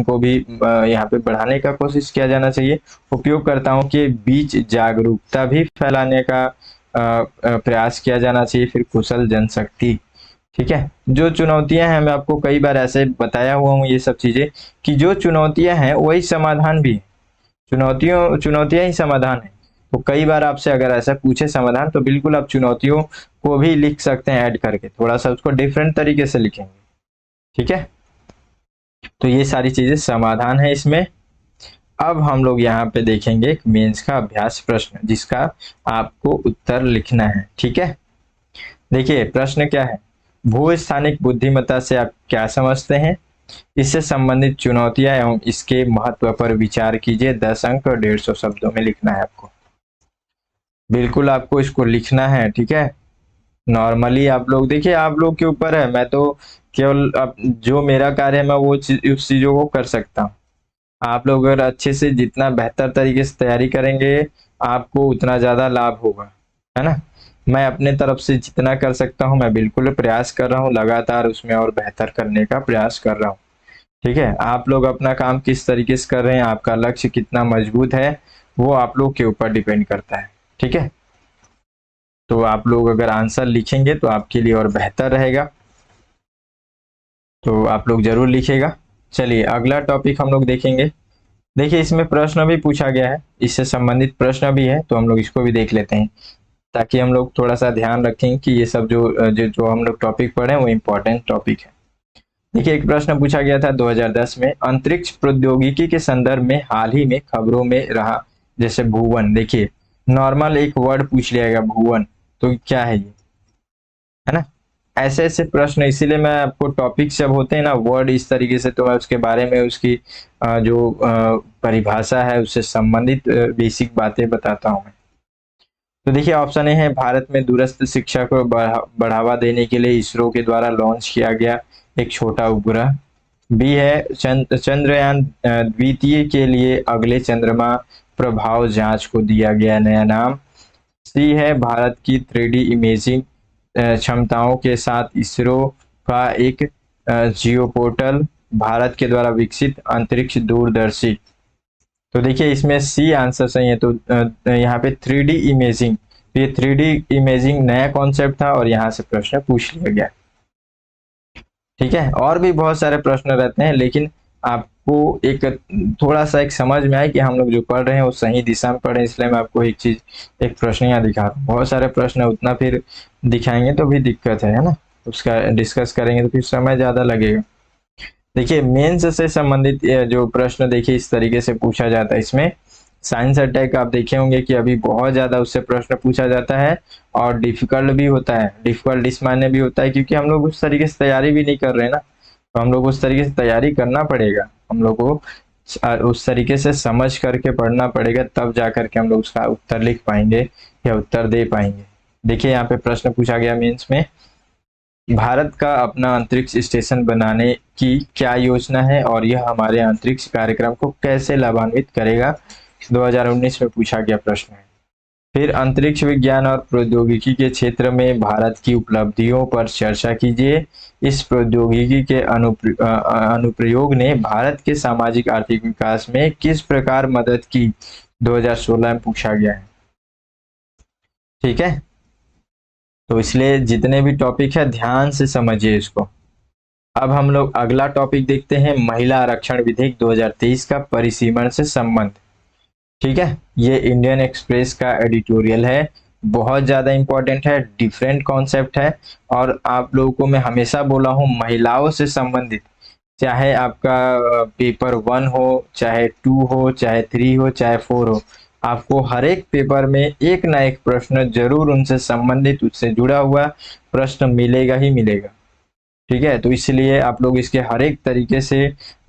को भी यहाँ पे बढ़ाने का कोशिश किया जाना चाहिए। उपयोगकर्ताओं के बीच जागरूकता भी फैलाने का प्रयास किया जाना चाहिए। फिर कुशल जनशक्ति। ठीक है, जो चुनौतियां हैं मैं आपको कई बार ऐसे बताया हुआ हूँ ये सब चीजें, कि जो चुनौतियां हैं वही समाधान भी है, चुनौतियां ही समाधान है। तो कई बार आपसे अगर ऐसा पूछे समाधान, तो बिल्कुल आप चुनौतियों को भी लिख सकते हैं ऐड करके, थोड़ा सा उसको डिफरेंट तरीके से लिखेंगे। ठीक है, तो ये सारी चीजें समाधान है इसमें। अब हम लोग यहाँ पे देखेंगे एक मेंस का अभ्यास प्रश्न, जिसका आपको उत्तर लिखना है। ठीक है, देखिए प्रश्न क्या है, भू स्थानिक बुद्धिमत्ता से आप क्या समझते हैं, इससे संबंधित चुनौतियां एवं इसके महत्व पर विचार कीजिए। 10 अंक और 150 शब्दों में लिखना है आपको, बिल्कुल आपको इसको लिखना है। ठीक है, नॉर्मली आप लोग देखिए, आप लोग के ऊपर है, मैं तो केवल अब जो मेरा कार्य है मैं वो उस चीजों को कर सकता हूँ। आप लोग अगर अच्छे से जितना बेहतर तरीके से तैयारी करेंगे, आपको उतना ज्यादा लाभ होगा, है ना। मैं अपने तरफ से जितना कर सकता हूँ मैं बिल्कुल प्रयास कर रहा हूँ, लगातार उसमें और बेहतर करने का प्रयास कर रहा हूँ। ठीक है, आप लोग अपना काम किस तरीके से कर रहे हैं, आपका लक्ष्य कितना मजबूत है, वो आप लोग के ऊपर डिपेंड करता है। ठीक है, तो आप लोग अगर आंसर लिखेंगे तो आपके लिए और बेहतर रहेगा, तो आप लोग जरूर लिखेगा। चलिए अगला टॉपिक हम लोग देखेंगे। देखिए इसमें प्रश्न भी पूछा गया है, इससे संबंधित प्रश्न भी है, तो हम लोग इसको भी देख लेते हैं। ताकि हम लोग थोड़ा सा ध्यान रखें कि ये सब जो हम लोग टॉपिक पढ़े हैं वो इम्पोर्टेंट टॉपिक है। देखिए, एक प्रश्न पूछा गया था 2010 में, अंतरिक्ष प्रौद्योगिकी के संदर्भ में हाल ही में खबरों में रहा जैसे भुवन। देखिए, नॉर्मल एक वर्ड पूछ लिया गया भुवन, तो क्या है ये, है ना। ऐसे ऐसे प्रश्न, इसीलिए मैं आपको टॉपिक जब होते हैं ना वर्ड इस तरीके से, तो मैं उसके बारे में उसकी जो परिभाषा है उससे संबंधित बेसिक बातें बताता हूँ मैं। तो देखिए, ऑप्शन ए है, भारत में दूरस्थ शिक्षा को बढ़ावा देने के लिए इसरो के द्वारा लॉन्च किया गया एक छोटा उपग्रह। बी है, चंद्रयान द्वितीय के लिए अगले चंद्रमा प्रभाव जांच को दिया गया नया नाम। सी है, भारत की 3D इमेजिंग क्षमताओं के साथ इसरो का एक जियो पोर्टल, भारत के द्वारा विकसित अंतरिक्ष दूरदर्शी। तो देखिए, इसमें सी आंसर सही है। तो यहाँ पे 3D इमेजिंग, तो ये 3D इमेजिंग नया कॉन्सेप्ट था और यहाँ से प्रश्न पूछ लिया गया। ठीक है, और भी बहुत सारे प्रश्न रहते हैं, लेकिन आपको एक थोड़ा सा एक समझ में आए कि हम लोग जो पढ़ रहे हैं वो सही दिशा में पढ़ रहे हैं, इसलिए मैं आपको एक चीज, एक प्रश्न यहाँ दिखा रहा हूँ। बहुत सारे प्रश्न उतना फिर दिखाएंगे तो भी दिक्कत है ना, उसका डिस्कस करेंगे तो फिर समय ज्यादा लगेगा। देखिए, मेंस से संबंधित जो प्रश्न देखिए इस तरीके से पूछा जाता है। इसमें साइंस अटैक आप देखे होंगे कि अभी बहुत ज्यादा उससे प्रश्न पूछा जाता है और डिफिकल्ट भी होता है। डिफिकल्ट इस मायने भी होता है क्योंकि हम लोग उस तरीके से तैयारी भी नहीं कर रहे हैं ना, तो हम लोग उस तरीके से तैयारी करना पड़ेगा। हम लोग को उस तरीके से समझ करके पढ़ना पड़ेगा, तब जा करके हम लोग उसका उत्तर लिख पाएंगे या उत्तर दे पाएंगे। देखिए, यहाँ पे प्रश्न पूछा गया मेंस में, भारत का अपना अंतरिक्ष स्टेशन बनाने की क्या योजना है और यह हमारे अंतरिक्ष कार्यक्रम को कैसे लाभान्वित करेगा, 2019 में पूछा गया प्रश्न है। फिर अंतरिक्ष विज्ञान और प्रौद्योगिकी के क्षेत्र में भारत की उपलब्धियों पर चर्चा कीजिए। इस प्रौद्योगिकी के अनुप्रयोग ने भारत के सामाजिक आर्थिक विकास में किस प्रकार मदद की, 2016 में पूछा गया है। ठीक है, तो इसलिए जितने भी टॉपिक है ध्यान से समझिए इसको। अब हम लोग अगला टॉपिक देखते हैं, महिला आरक्षण विधेयक 2023 का परिसीमन से संबंध। ठीक है, ये इंडियन एक्सप्रेस का एडिटोरियल है, बहुत ज्यादा इंपॉर्टेंट है, डिफरेंट कॉन्सेप्ट है। और आप लोगों को मैं हमेशा बोला हूं, महिलाओं से संबंधित, चाहे आपका पेपर 1 हो, चाहे 2 हो, चाहे 3 हो, चाहे 4 हो, आपको हर एक पेपर में एक ना एक प्रश्न जरूर उनसे संबंधित, उससे जुड़ा हुआ प्रश्न मिलेगा ही मिलेगा। ठीक है, तो इसलिए आप लोग इसके हर एक तरीके से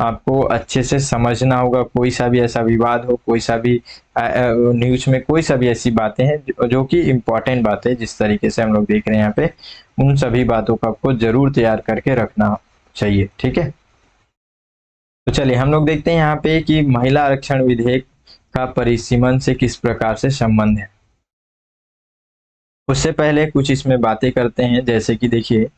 आपको अच्छे से समझना होगा। कोई सा भी ऐसा विवाद हो, कोई सा भी न्यूज में कोई सा भी ऐसी बातें हैं जो कि इम्पोर्टेंट बातें, जिस तरीके से हम लोग देख रहे हैं यहाँ पे, उन सभी बातों को आपको जरूर तैयार करके रखना चाहिए। ठीक है, तो चलिए हम लोग देखते हैं यहाँ पे कि महिला आरक्षण विधेयक का परिसीमन से किस प्रकार से संबंध है। उससे पहले कुछ इसमें बातें करते हैं, जैसे कि देखिए,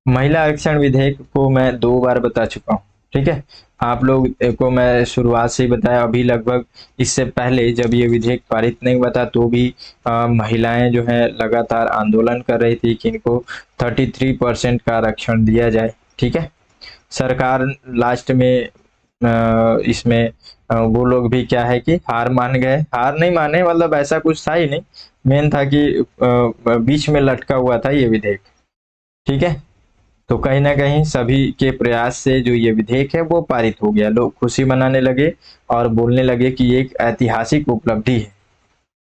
महिला आरक्षण विधेयक को मैं 2 बार बता चुका हूँ। ठीक है, आप लोग को मैं शुरुआत से ही बताया, अभी लगभग इससे पहले जब ये विधेयक पारित नहीं हुआ था तो भी महिलाएं जो है लगातार आंदोलन कर रही थी कि इनको 33% का आरक्षण दिया जाए। ठीक है, सरकार लास्ट में इसमें वो लोग भी क्या है कि हार मान गए, हार नहीं माने मतलब ऐसा कुछ था ही नहीं, मेन था कि बीच में लटका हुआ था ये विधेयक। ठीक है, तो कहीं ना कहीं सभी के प्रयास से जो ये विधेयक है वो पारित हो गया, लोग खुशी मनाने लगे और बोलने लगे कि ये एक ऐतिहासिक उपलब्धि है।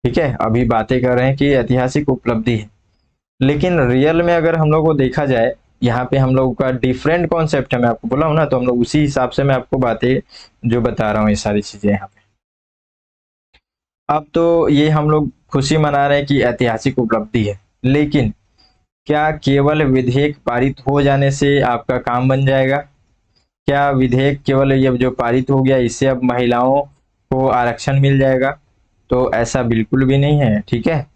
ठीक है, अभी बातें कर रहे हैं कि ऐतिहासिक उपलब्धि है, लेकिन रियल में अगर हम लोग को देखा जाए, यहाँ पे हम लोग का डिफरेंट कॉन्सेप्ट है, मैं आपको बोला हूँ ना, तो हम लोग उसी हिसाब से मैं आपको बातें जो बता रहा हूँ ये सारी चीजें यहाँ पे। अब तो ये हम लोग खुशी मना रहे हैं कि ऐतिहासिक उपलब्धि है, लेकिन क्या केवल विधेयक पारित हो जाने से आपका काम बन जाएगा? क्या विधेयक केवल ये जो पारित हो गया इससे अब महिलाओं को आरक्षण मिल जाएगा? तो ऐसा बिल्कुल भी नहीं है। ठीक है,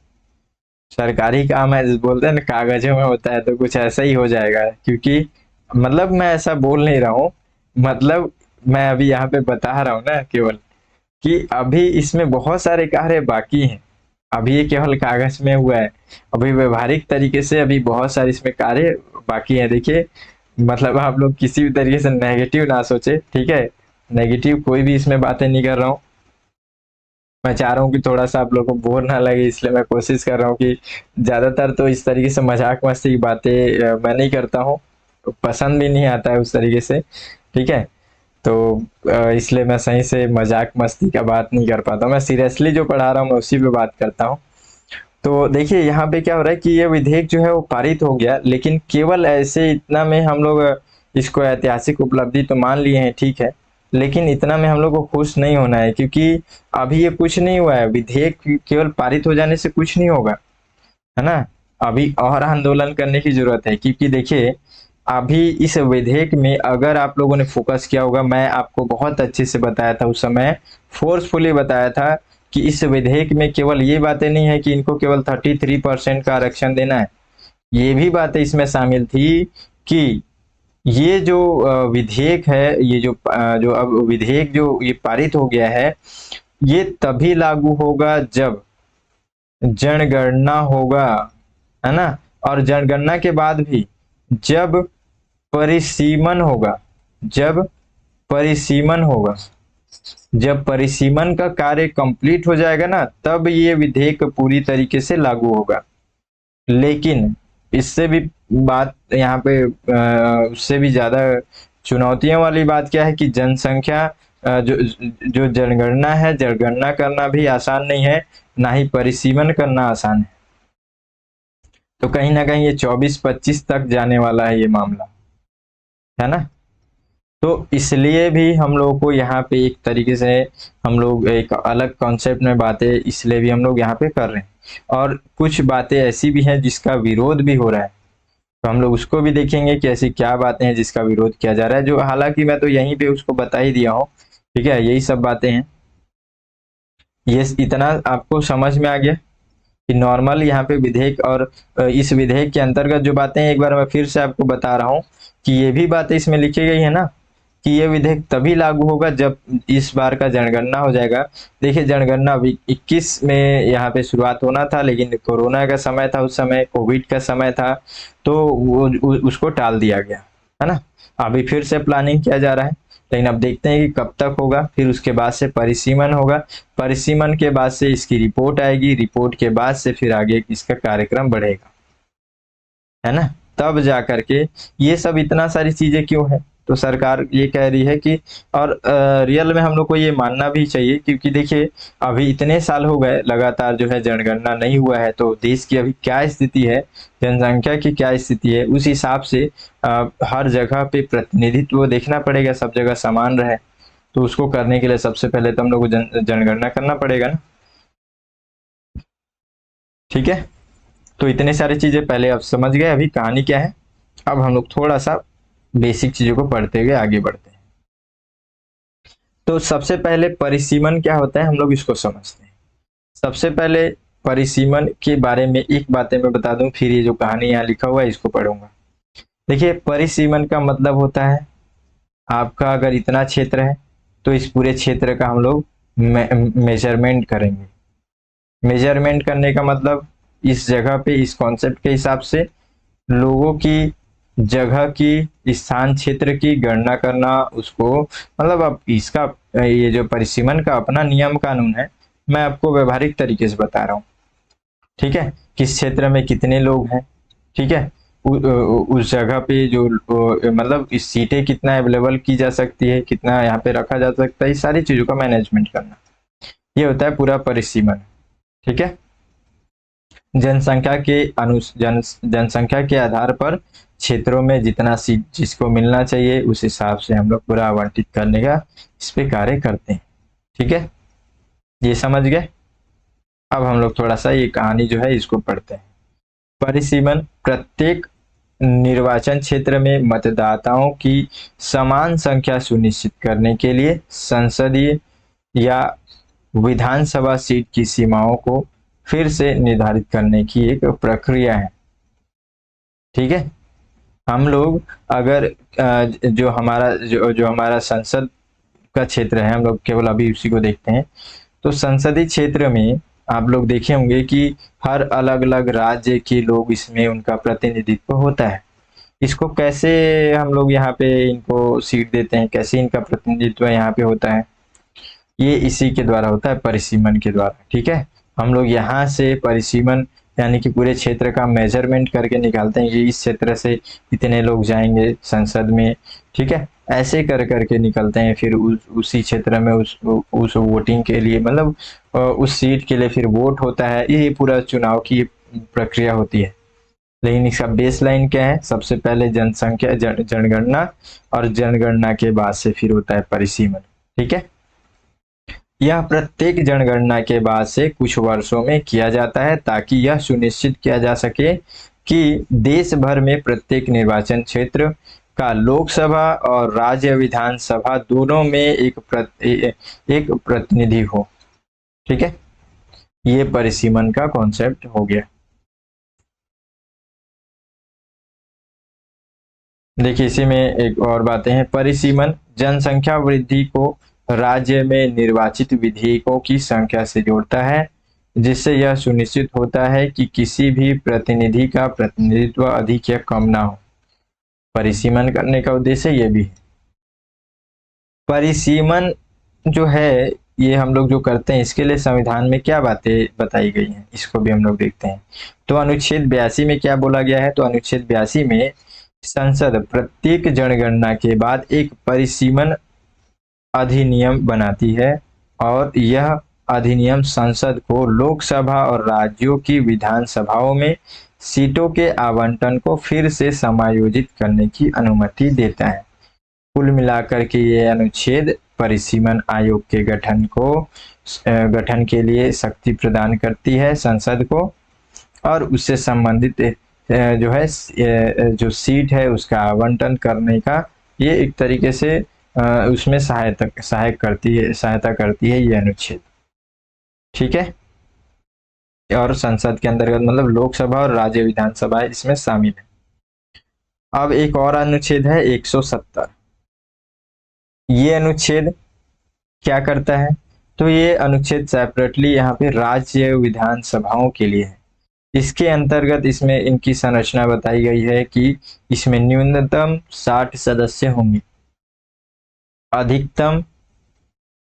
सरकारी काम है, बोलते हैं ना कागजों में होता है, तो कुछ ऐसा ही हो जाएगा। क्योंकि मतलब मैं ऐसा बोल नहीं रहा हूँ, मतलब मैं अभी यहाँ पे बता रहा हूँ ना केवल कि अभी इसमें बहुत सारे कार्य बाकी हैं। अभी ये केवल कागज में हुआ है, अभी व्यवहारिक तरीके से अभी बहुत सारे इसमें कार्य बाकी हैं। देखिए, मतलब आप लोग किसी भी तरीके से नेगेटिव ना सोचे। ठीक है, नेगेटिव कोई भी इसमें बातें नहीं कर रहा हूँ। मैं चाह रहा हूँ कि थोड़ा सा आप लोग को बोर ना लगे, इसलिए मैं कोशिश कर रहा हूँ कि ज्यादातर तो इस तरीके से मजाक मस्ती की बातें मैं नहीं करता हूँ, पसंद भी नहीं आता है उस तरीके से। ठीक है, तो इसलिए मैं सही से मजाक मस्ती का बात नहीं कर पाता हूँ। मैं सीरियसली जो पढ़ा रहा हूँ मैं उसी पे बात करता हूँ। तो देखिए यहाँ पे क्या हो रहा है कि ये विधेयक जो है वो पारित हो गया, लेकिन केवल ऐसे इतना में हम लोग इसको ऐतिहासिक उपलब्धि तो मान लिए हैं, ठीक है, लेकिन इतना में हम लोग को खुश नहीं होना है, क्योंकि अभी ये कुछ नहीं हुआ है। विधेयक केवल पारित हो जाने से कुछ नहीं होगा, है ना। अभी और आंदोलन करने की जरूरत है, क्योंकि देखिए अभी इस विधेयक में अगर आप लोगों ने फोकस किया होगा, मैं आपको बहुत अच्छे से बताया था उस समय, फोर्सफुली बताया था कि इस विधेयक में केवल ये बातें नहीं है कि इनको केवल 33% का आरक्षण देना है। ये भी बातें इसमें शामिल थी कि ये जो विधेयक है, ये जो अब विधेयक जो ये पारित हो गया है, ये तभी लागू होगा जब जनगणना होगा, है ना। और जनगणना के बाद भी जब परिसीमन होगा, जब परिसीमन होगा, जब परिसीमन का कार्य कंप्लीट हो जाएगा ना, तब ये विधेयक पूरी तरीके से लागू होगा। लेकिन इससे भी बात यहाँ पे उससे भी ज्यादा चुनौतियों वाली बात क्या है कि जनसंख्या जो जो जनगणना है, जनगणना करना भी आसान नहीं है, ना ही परिसीमन करना आसान है। तो कहीं ना कहीं ये 24-25 तक जाने वाला है ये मामला, है ना। तो इसलिए भी हम लोग को यहाँ पे एक तरीके से हम लोग एक अलग कॉन्सेप्ट में बातें इसलिए भी हम लोग यहाँ पे कर रहे हैं, और कुछ बातें ऐसी भी हैं जिसका विरोध भी हो रहा है। तो हम लोग उसको भी देखेंगे कि ऐसी क्या बातें हैं जिसका विरोध किया जा रहा है, जो हालांकि मैं तो यहीं पे उसको बता ही दिया हूँ। ठीक है, यही सब बातें हैं। ये इतना आपको समझ में आ गया कि नॉर्मल यहाँ पे विधेयक और इस विधेयक के अंतर्गत जो बातें हैं, एक बार मैं फिर से आपको बता रहा हूँ कि ये भी बातें इसमें लिखी गई है ना, कि ये विधेयक तभी लागू होगा जब इस बार का जनगणना हो जाएगा। देखिए जनगणना 21 में यहाँ पे शुरुआत होना था, लेकिन कोरोना का समय था, उस समय कोविड का समय था, तो उसको टाल दिया गया, है ना। अभी फिर से प्लानिंग किया जा रहा है, लेकिन अब देखते हैं कि कब तक होगा। फिर उसके बाद से परिसीमन होगा, परिसीमन के बाद से इसकी रिपोर्ट आएगी, रिपोर्ट के बाद से फिर आगे इसका कार्यक्रम बढ़ेगा, है ना। तब जा करके ये सब इतना सारी चीजें क्यों है, तो सरकार ये कह रही है कि, और रियल में हम लोग को ये मानना भी चाहिए, क्योंकि देखिए अभी इतने साल हो गए लगातार जो है जनगणना नहीं हुआ है, तो देश की अभी क्या स्थिति है, जनसंख्या की क्या स्थिति है, उस हिसाब से हर जगह पे प्रतिनिधित्व देखना पड़ेगा, सब जगह समान रहे। तो उसको करने के लिए सबसे पहले तो हम लोग को जनगणना करना पड़ेगा ना। ठीक है, तो इतने सारी चीजें पहले आप समझ गए, अभी कहानी क्या है। अब हम लोग थोड़ा सा बेसिक चीजों को पढ़ते हुए आगे बढ़ते हैं। तो सबसे पहले परिसीमन क्या होता है, हम लोग इसको समझते हैं। सबसे पहले परिसीमन के बारे में एक बातें मैं बता दूं, फिर ये जो कहानी यहाँ लिखा हुआ है इसको पढ़ूंगा। देखिए परिसीमन का मतलब होता है, आपका अगर इतना क्षेत्र है तो इस पूरे क्षेत्र का हम लोग मेजरमेंट करेंगे। मेजरमेंट करने का मतलब इस जगह पे इस कॉन्सेप्ट के हिसाब से लोगों की जगह की, स्थान क्षेत्र की गणना करना, उसको मतलब अब इसका ये जो परिसीमन का अपना नियम कानून है, मैं आपको व्यवहारिक तरीके से बता रहा हूँ। ठीक है, किस क्षेत्र में कितने लोग हैं, ठीक है, उस जगह पे जो मतलब इस सीटें कितना अवेलेबल की जा सकती है, कितना यहाँ पे रखा जा सकता है, इस सारी चीजों का मैनेजमेंट करना, ये होता है पूरा परिसीमन। ठीक है, जनसंख्या के जनसंख्या के आधार पर क्षेत्रों में जितना सीट जिसको मिलना चाहिए उस हिसाब से हम लोग पूरा आवंटित करने का इस पे कार्य करते हैं। ठीक है, ये समझ गए। अब हम लोग थोड़ा सा ये कहानी जो है इसको पढ़ते हैं। परिसीमन प्रत्येक निर्वाचन क्षेत्र में मतदाताओं की समान संख्या सुनिश्चित करने के लिए संसदीय या विधानसभा सीट की सीमाओं को फिर से निर्धारित करने की एक प्रक्रिया है। ठीक है, हम लोग अगर जो हमारा संसद का क्षेत्र है, हम लोग केवल अभी उसी को देखते हैं। तो संसदीय क्षेत्र में आप लोग देखे होंगे कि हर अलग अलग राज्य के लोग इसमें उनका प्रतिनिधित्व होता है। इसको कैसे हम लोग यहाँ पे इनको सीट देते हैं, कैसे इनका प्रतिनिधित्व यहाँ पे होता है, ये इसी के द्वारा होता है, परिसीमन के द्वारा। ठीक है, हम लोग यहाँ से परिसीमन यानी कि पूरे क्षेत्र का मेजरमेंट करके निकालते हैं कि इस क्षेत्र से इतने लोग जाएंगे संसद में। ठीक है, ऐसे कर करके निकलते हैं, फिर उसी क्षेत्र में उस वोटिंग के लिए, मतलब उस सीट के लिए फिर वोट होता है। ये पूरा चुनाव की प्रक्रिया होती है। लेकिन इसका बेस लाइन क्या है? सबसे पहले जनसंख्या जनगणना, और जनगणना के बाद से फिर होता है परिसीमन। ठीक है, यह प्रत्येक जनगणना के बाद से कुछ वर्षों में किया जाता है ताकि यह सुनिश्चित किया जा सके कि देश भर में प्रत्येक निर्वाचन क्षेत्र का लोकसभा और राज्य विधानसभा दोनों में एक प्रतिनिधि हो। ठीक है, ये परिसीमन का कॉन्सेप्ट हो गया। देखिए, इसी में एक और बातें हैं। परिसीमन जनसंख्या वृद्धि को राज्य में निर्वाचित विधेयकों की संख्या से जोड़ता है, जिससे यह सुनिश्चित होता है कि किसी भी प्रतिनिधि का प्रतिनिधित्व अधिक या कम ना हो। परिसीमन करने का उद्देश्य ये भी है। परिसीमन जो है ये हम लोग जो करते हैं, इसके लिए संविधान में क्या बातें बताई गई हैं, इसको भी हम लोग देखते हैं। तो अनुच्छेद 82 में क्या बोला गया है? तो अनुच्छेद 82 में संसद प्रत्येक जनगणना के बाद एक परिसीमन अधिनियम बनाती है, और यह अधिनियम संसद को लोकसभा और राज्यों की विधानसभाओं में सीटों के आवंटन को फिर से समायोजित करने की अनुमति देता है। कुल मिलाकर के ये अनुच्छेद परिसीमन आयोग के गठन के लिए शक्ति प्रदान करती है संसद को, और उससे संबंधित जो है जो सीट है उसका आवंटन करने का ये एक तरीके से उसमें सहायता करती है ये अनुच्छेद। ठीक है, और संसद के अंतर्गत मतलब लोकसभा और राज्य विधानसभा इसमें शामिल है। अब एक और अनुच्छेद है 170। ये अनुच्छेद क्या करता है? तो ये अनुच्छेद सेपरेटली यहाँ पे राज्य विधानसभाओं के लिए है। इसके अंतर्गत इसमें इनकी संरचना बताई गई है कि इसमें न्यूनतम 60 सदस्य होंगे, अधिकतम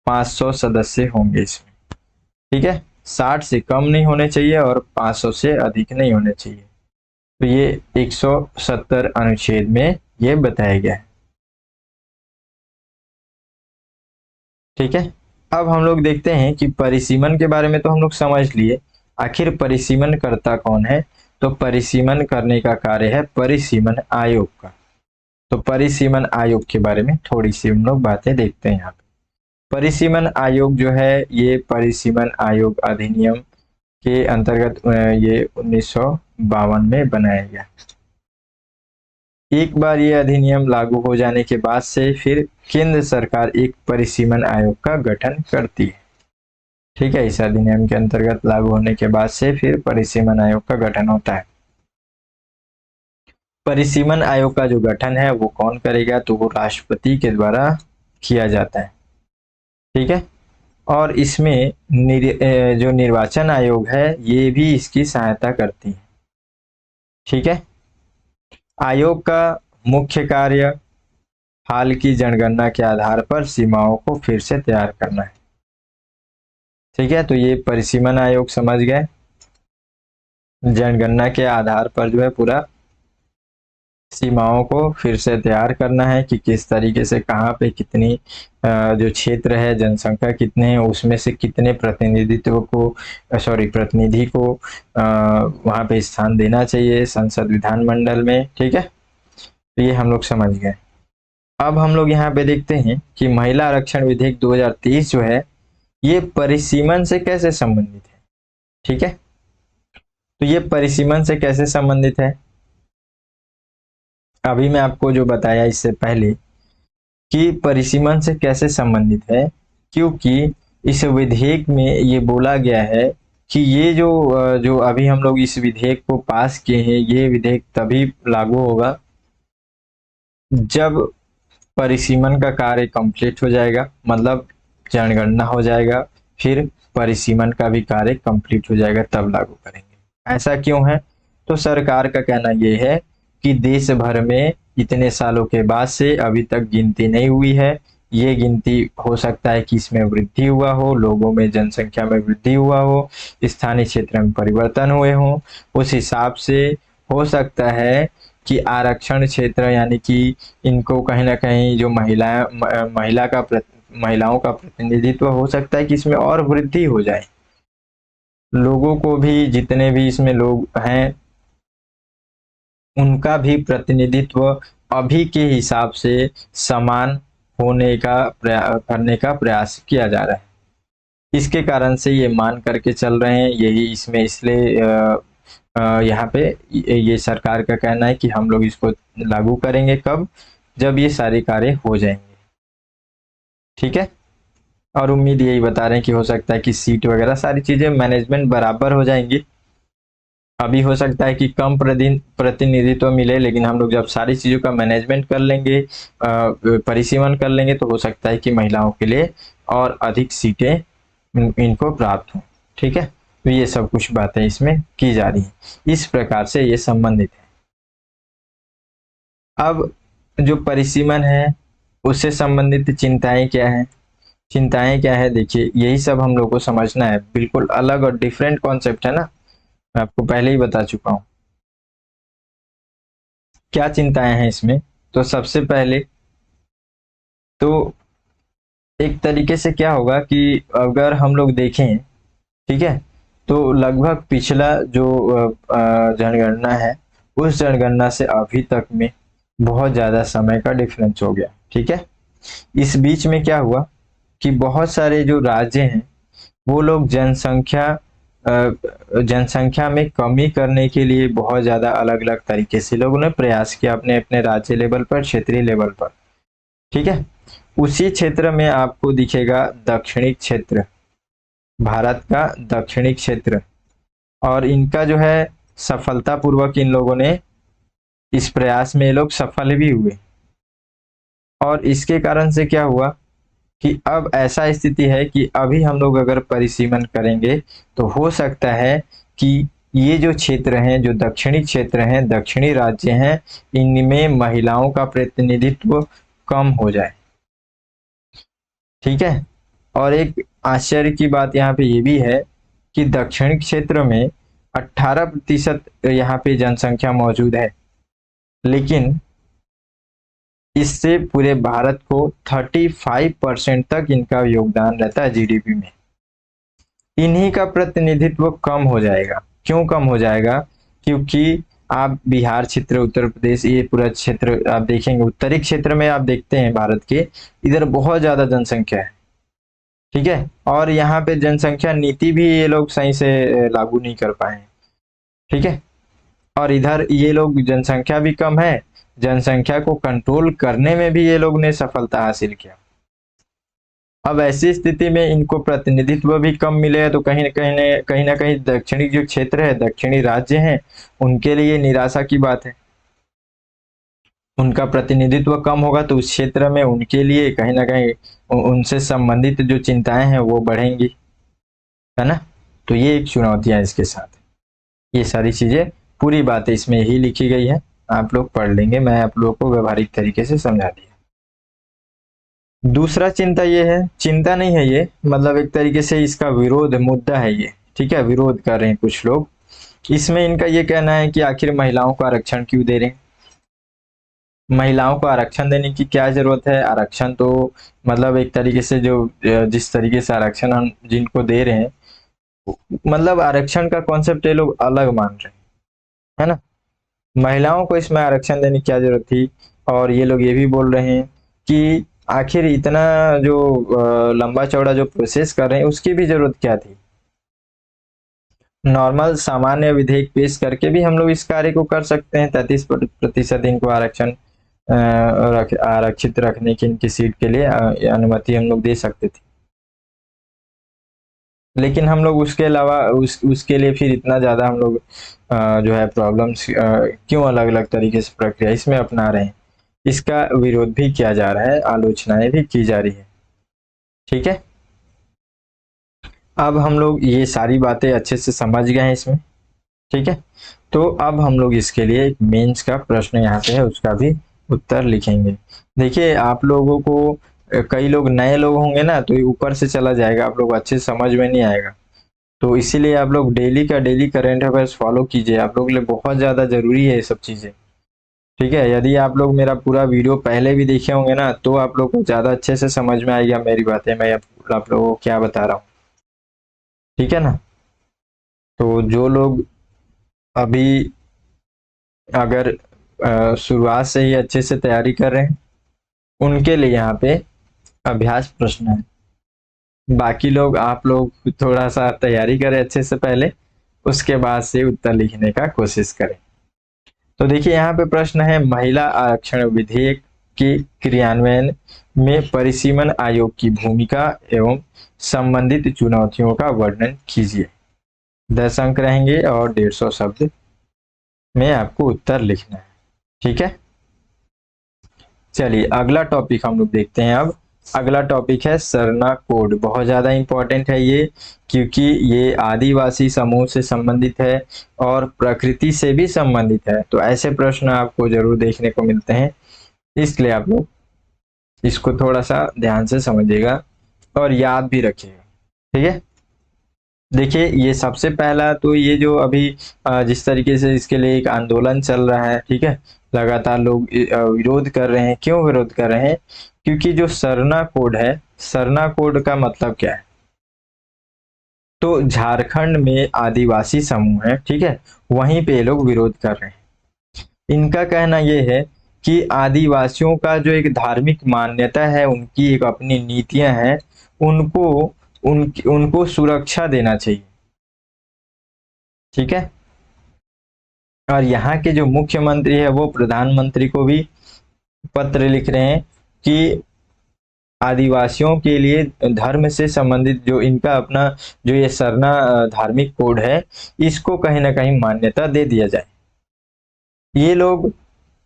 500 सदस्य होंगे इसमें। ठीक है, 60 से कम नहीं होने चाहिए और 500 से अधिक नहीं होने चाहिए। तो ये 170 अनुच्छेद में ये बताया गया है। ठीक है, अब हम लोग देखते हैं कि परिसीमन के बारे में तो हम लोग समझ लिए। आखिर परिसीमन करता कौन है? तो परिसीमन करने का कार्य है परिसीमन आयोग का। तो परिसीमन आयोग के बारे में थोड़ी सी हम लोग बातें देखते हैं यहाँ पे। परिसीमन आयोग जो है ये परिसीमन आयोग अधिनियम के अंतर्गत ये 1952 में बनाया गया। एक बार ये अधिनियम लागू हो जाने के बाद से फिर केंद्र सरकार एक परिसीमन आयोग का गठन करती है। ठीक है, इस अधिनियम के अंतर्गत लागू होने के बाद से फिर परिसीमन आयोग का गठन होता है। परिसीमन आयोग का जो गठन है वो कौन करेगा? तो वो राष्ट्रपति के द्वारा किया जाता है। ठीक है, और इसमें जो निर्वाचन आयोग है ये भी इसकी सहायता करती है। ठीक है, आयोग का मुख्य कार्य हाल की जनगणना के आधार पर सीमाओं को फिर से तैयार करना है। ठीक है, तो ये परिसीमन आयोग समझ गए, जनगणना के आधार पर जो है पूरा सीमाओं को फिर से तैयार करना है कि किस तरीके से कहाँ पे कितनी जो क्षेत्र है, जनसंख्या कितने हैं, उसमें से कितने प्रतिनिधि को वहाँ पे स्थान देना चाहिए संसद विधानमंडल में। ठीक है, तो ये हम लोग समझ गए। अब हम लोग यहाँ पे देखते हैं कि महिला आरक्षण विधेयक 2023 जो है ये परिसीमन से कैसे संबंधित है। ठीक है, तो ये परिसीमन से कैसे संबंधित है? अभी मैं आपको जो बताया इससे पहले कि परिसीमन से कैसे संबंधित है, क्योंकि इस विधेयक में ये बोला गया है कि ये जो अभी हम लोग इस विधेयक को पास किए हैं, ये विधेयक तभी लागू होगा जब परिसीमन का कार्य कंप्लीट हो जाएगा, मतलब जनगणना हो जाएगा, फिर परिसीमन का भी कार्य कंप्लीट हो जाएगा, तब लागू करेंगे। ऐसा क्यों है? तो सरकार का कहना यह है कि देश भर में इतने सालों के बाद से अभी तक गिनती नहीं हुई है, ये गिनती हो सकता है कि इसमें वृद्धि हुआ हो, लोगों में जनसंख्या में वृद्धि हुआ हो, स्थानीय क्षेत्र में परिवर्तन हुए हों। उस हिसाब से हो सकता है कि आरक्षण क्षेत्र यानी कि इनको कहीं ना कहीं जो महिलाओं का प्रतिनिधित्व हो सकता है कि इसमें और वृद्धि हो जाए। लोगों को भी, जितने भी इसमें लोग हैं, उनका भी प्रतिनिधित्व अभी के हिसाब से समान होने का करने का प्रयास किया जा रहा है। इसके कारण से ये मान करके चल रहे हैं, यही इसमें इसलिए यहाँ पे ये सरकार का कहना है कि हम लोग इसको लागू करेंगे कब, जब ये सारे कार्य हो जाएंगे। ठीक है, और उम्मीद यही बता रहे हैं कि हो सकता है कि सीट वगैरह सारी चीजें मैनेजमेंट बराबर हो जाएंगी। अभी हो सकता है कि कम प्रतिनिधित्व मिले, लेकिन हम लोग जब सारी चीजों का मैनेजमेंट कर लेंगे, परिसीमन कर लेंगे, तो हो सकता है कि महिलाओं के लिए और अधिक सीटें इनको प्राप्त हों। ठीक है, तो ये सब कुछ बातें इसमें की जा रही हैं, इस प्रकार से ये संबंधित है। अब जो परिसीमन है उससे संबंधित चिंताएं क्या है, देखिए यही सब हम लोग को समझना है। बिल्कुल अलग और डिफरेंट कॉन्सेप्ट है ना, मैं आपको पहले ही बता चुका हूं। क्या चिंताएं हैं इसमें, तो सबसे पहले तो एक तरीके से क्या होगा कि अगर हम लोग देखें, ठीक है, तो लगभग पिछला जो जनगणना है, उस जनगणना से अभी तक में बहुत ज्यादा समय का डिफरेंस हो गया। ठीक है, इस बीच में क्या हुआ कि बहुत सारे जो राज्य हैं वो लोग जनसंख्या में कमी करने के लिए बहुत ज्यादा अलग अलग तरीके से लोगों ने प्रयास किया अपने अपने राज्य लेवल पर, क्षेत्रीय लेवल पर। ठीक है, उसी क्षेत्र में आपको दिखेगा दक्षिणी क्षेत्र, भारत का दक्षिणी क्षेत्र, और इनका जो है सफलतापूर्वक इन लोगों ने इस प्रयास में ये लोग सफल भी हुए। और इसके कारण से क्या हुआ कि अब ऐसा स्थिति है कि अभी हम लोग अगर परिसीमन करेंगे तो हो सकता है कि ये जो क्षेत्र हैं, जो दक्षिणी क्षेत्र हैं, दक्षिणी राज्य हैं, इनमें महिलाओं का प्रतिनिधित्व कम हो जाए। ठीक है, और एक आश्चर्य की बात यहाँ पे ये भी है कि दक्षिणी क्षेत्र में 18% यहाँ पे जनसंख्या मौजूद है, लेकिन इससे पूरे भारत को 35% तक इनका योगदान रहता है जीडीपी में। इन्हीं का प्रतिनिधित्व कम हो जाएगा। क्यों कम हो जाएगा? क्योंकि आप बिहार क्षेत्र, उत्तर प्रदेश, ये पूरा क्षेत्र आप देखेंगे, उत्तरी क्षेत्र में आप देखते हैं भारत के, इधर बहुत ज्यादा जनसंख्या है। ठीक है, और यहाँ पे जनसंख्या नीति भी ये लोग सही से लागू नहीं कर पाए। ठीक है, और इधर ये लोग जनसंख्या भी कम है, जनसंख्या को कंट्रोल करने में भी ये लोग ने सफलता हासिल किया। अब ऐसी स्थिति में इनको प्रतिनिधित्व भी कम मिले तो कहीं ना कहीं दक्षिणी जो क्षेत्र है, दक्षिणी राज्य हैं, उनके लिए निराशा की बात है। उनका प्रतिनिधित्व कम होगा तो उस क्षेत्र में उनके लिए कहीं ना कहीं उनसे संबंधित जो चिंताएं हैं वो बढ़ेंगी, है ना। तो ये एक चुनौतियां इसके साथ, ये सारी चीजें, पूरी बातें इसमें यही लिखी गई है, आप लोग पढ़ लेंगे, मैं आप लोगों को व्यवहारिक तरीके से समझा दिया। दूसरा चिंता ये है, चिंता नहीं है ये, मतलब एक तरीके से इसका विरोध मुद्दा है ये। ठीक है, विरोध कर रहे हैं कुछ लोग। इसमें इनका ये कहना है कि आखिर महिलाओं को आरक्षण क्यों दे रहे हैं, महिलाओं को आरक्षण देने की क्या जरूरत है। आरक्षण तो मतलब एक तरीके से जो जिस तरीके से आरक्षण हम जिनको दे रहे हैं, मतलब आरक्षण का कॉन्सेप्ट ये लोग अलग मान रहे हैं, है ना। महिलाओं को इसमें आरक्षण देने की क्या जरूरत थी। और ये लोग ये भी बोल रहे हैं कि आखिर इतना जो लंबा चौड़ा जो प्रोसेस कर रहे हैं उसकी भी जरूरत क्या थी। नॉर्मल सामान्य विधेयक पेश करके भी हम लोग इस कार्य को कर सकते हैं, 33% इनको आरक्षण आरक्षित रखने की, इनकी सीट के लिए अनुमति हम लोग दे सकते थे। लेकिन हम लोग उसके अलावा उसके लिए फिर इतना ज्यादा हम लोग जो है प्रॉब्लम्स क्यों अलग अलग तरीके से प्रक्रिया इसमें अपना रहे हैं, इसका विरोध भी किया जा रहा है, आलोचनाएं भी की जा रही है। ठीक है, अब हम लोग ये सारी बातें अच्छे से समझ गए हैं इसमें। ठीक है, तो अब हम लोग इसके लिए एक मेंस का प्रश्न यहाँ पे है, उसका भी उत्तर लिखेंगे। देखिए आप लोगों को कई लोग नए लोग होंगे ना, तो ये ऊपर से चला जाएगा, आप लोग अच्छे से समझ में नहीं आएगा। तो इसीलिए आप लोग डेली का डेली करंट अफेयर्स फॉलो कीजिए, आप लोग के लिए बहुत ज़्यादा ज़रूरी है ये सब चीज़ें। ठीक है, यदि आप लोग मेरा पूरा वीडियो पहले भी देखे होंगे ना, तो आप लोग को ज़्यादा अच्छे से समझ में आएगा मेरी बातें, मैं आप लोगों को क्या बता रहा हूँ। ठीक है ना। तो जो लोग अभी अगर शुरुआत से ही अच्छे से तैयारी कर रहे हैं, उनके लिए यहाँ पे अभ्यास प्रश्न है। बाकी लोग, आप लोग थोड़ा सा तैयारी करें अच्छे से पहले, उसके बाद से उत्तर लिखने का कोशिश करें। तो देखिए यहाँ पे प्रश्न है, महिला आरक्षण विधेयक के क्रियान्वयन में परिसीमन आयोग की भूमिका एवं संबंधित चुनौतियों का वर्णन कीजिए। 10 अंक रहेंगे और 150 शब्द में आपको उत्तर लिखना है। ठीक है, चलिए अगला टॉपिक हम लोग देखते हैं। अब अगला टॉपिक है सरना कोड। बहुत ज़्यादा इम्पोर्टेंट है ये, क्योंकि ये आदिवासी समूह से संबंधित है और प्रकृति से भी संबंधित है। तो ऐसे प्रश्न आपको जरूर देखने को मिलते हैं, इसलिए आप लोग इसको थोड़ा सा ध्यान से समझिएगा और याद भी रखिएगा। ठीक है, देखिए ये सबसे पहला तो ये जो अभी जिस तरीके से इसके लिए एक आंदोलन चल रहा है, ठीक है, लगातार लोग विरोध कर रहे हैं। क्यों विरोध कर रहे हैं? क्योंकि जो सरना कोड है, सरना कोड का मतलब क्या है? तो झारखंड में आदिवासी समूह है, ठीक है, वहीं पे ये लोग विरोध कर रहे हैं। इनका कहना ये है कि आदिवासियों का जो एक धार्मिक मान्यता है, उनकी एक अपनी नीतियां हैं, उनको उनको सुरक्षा देना चाहिए। ठीक है, और यहाँ के जो मुख्यमंत्री है वो प्रधानमंत्री को भी पत्र लिख रहे हैं कि आदिवासियों के लिए धर्म से संबंधित जो इनका अपना जो ये सरना धार्मिक कोड है, इसको कहीं ना कहीं मान्यता दे दिया जाए। ये लोग,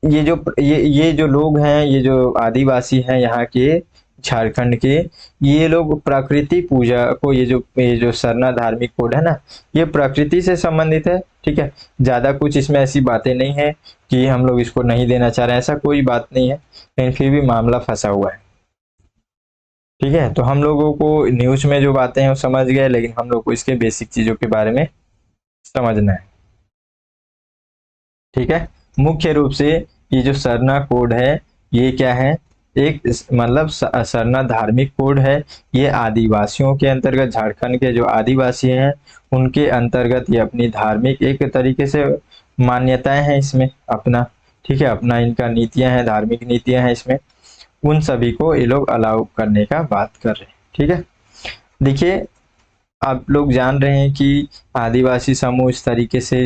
ये जो लोग हैं, ये जो आदिवासी हैं यहाँ के, झारखंड के, ये लोग प्रकृति पूजा को, ये जो सरना धार्मिक कोड है ना, ये प्रकृति से संबंधित है। ठीक है, ज्यादा कुछ इसमें ऐसी बातें नहीं है कि हम लोग इसको नहीं देना चाह रहे हैं, ऐसा कोई बात नहीं है, लेकिन फिर भी मामला फंसा हुआ है। ठीक है, तो हम लोगों को न्यूज में जो बातें हैं वो समझ गए, लेकिन हम लोग को इसके बेसिक चीजों के बारे में समझना है। ठीक है, मुख्य रूप से ये जो सरना कोड है, ये क्या है? एक मतलब सरना धार्मिक कोड है। ये आदिवासियों के अंतर्गत, झारखंड के जो आदिवासी हैं उनके अंतर्गत ये अपनी धार्मिक एक तरीके से मान्यताएं हैं इसमें अपना। ठीक है, अपना इनका नीतियां हैं, धार्मिक नीतियां हैं इसमें, उन सभी को ये लोग अलाउ करने का बात कर रहे हैं। ठीक है, देखिए आप लोग जान रहे हैं कि आदिवासी समूह इस तरीके से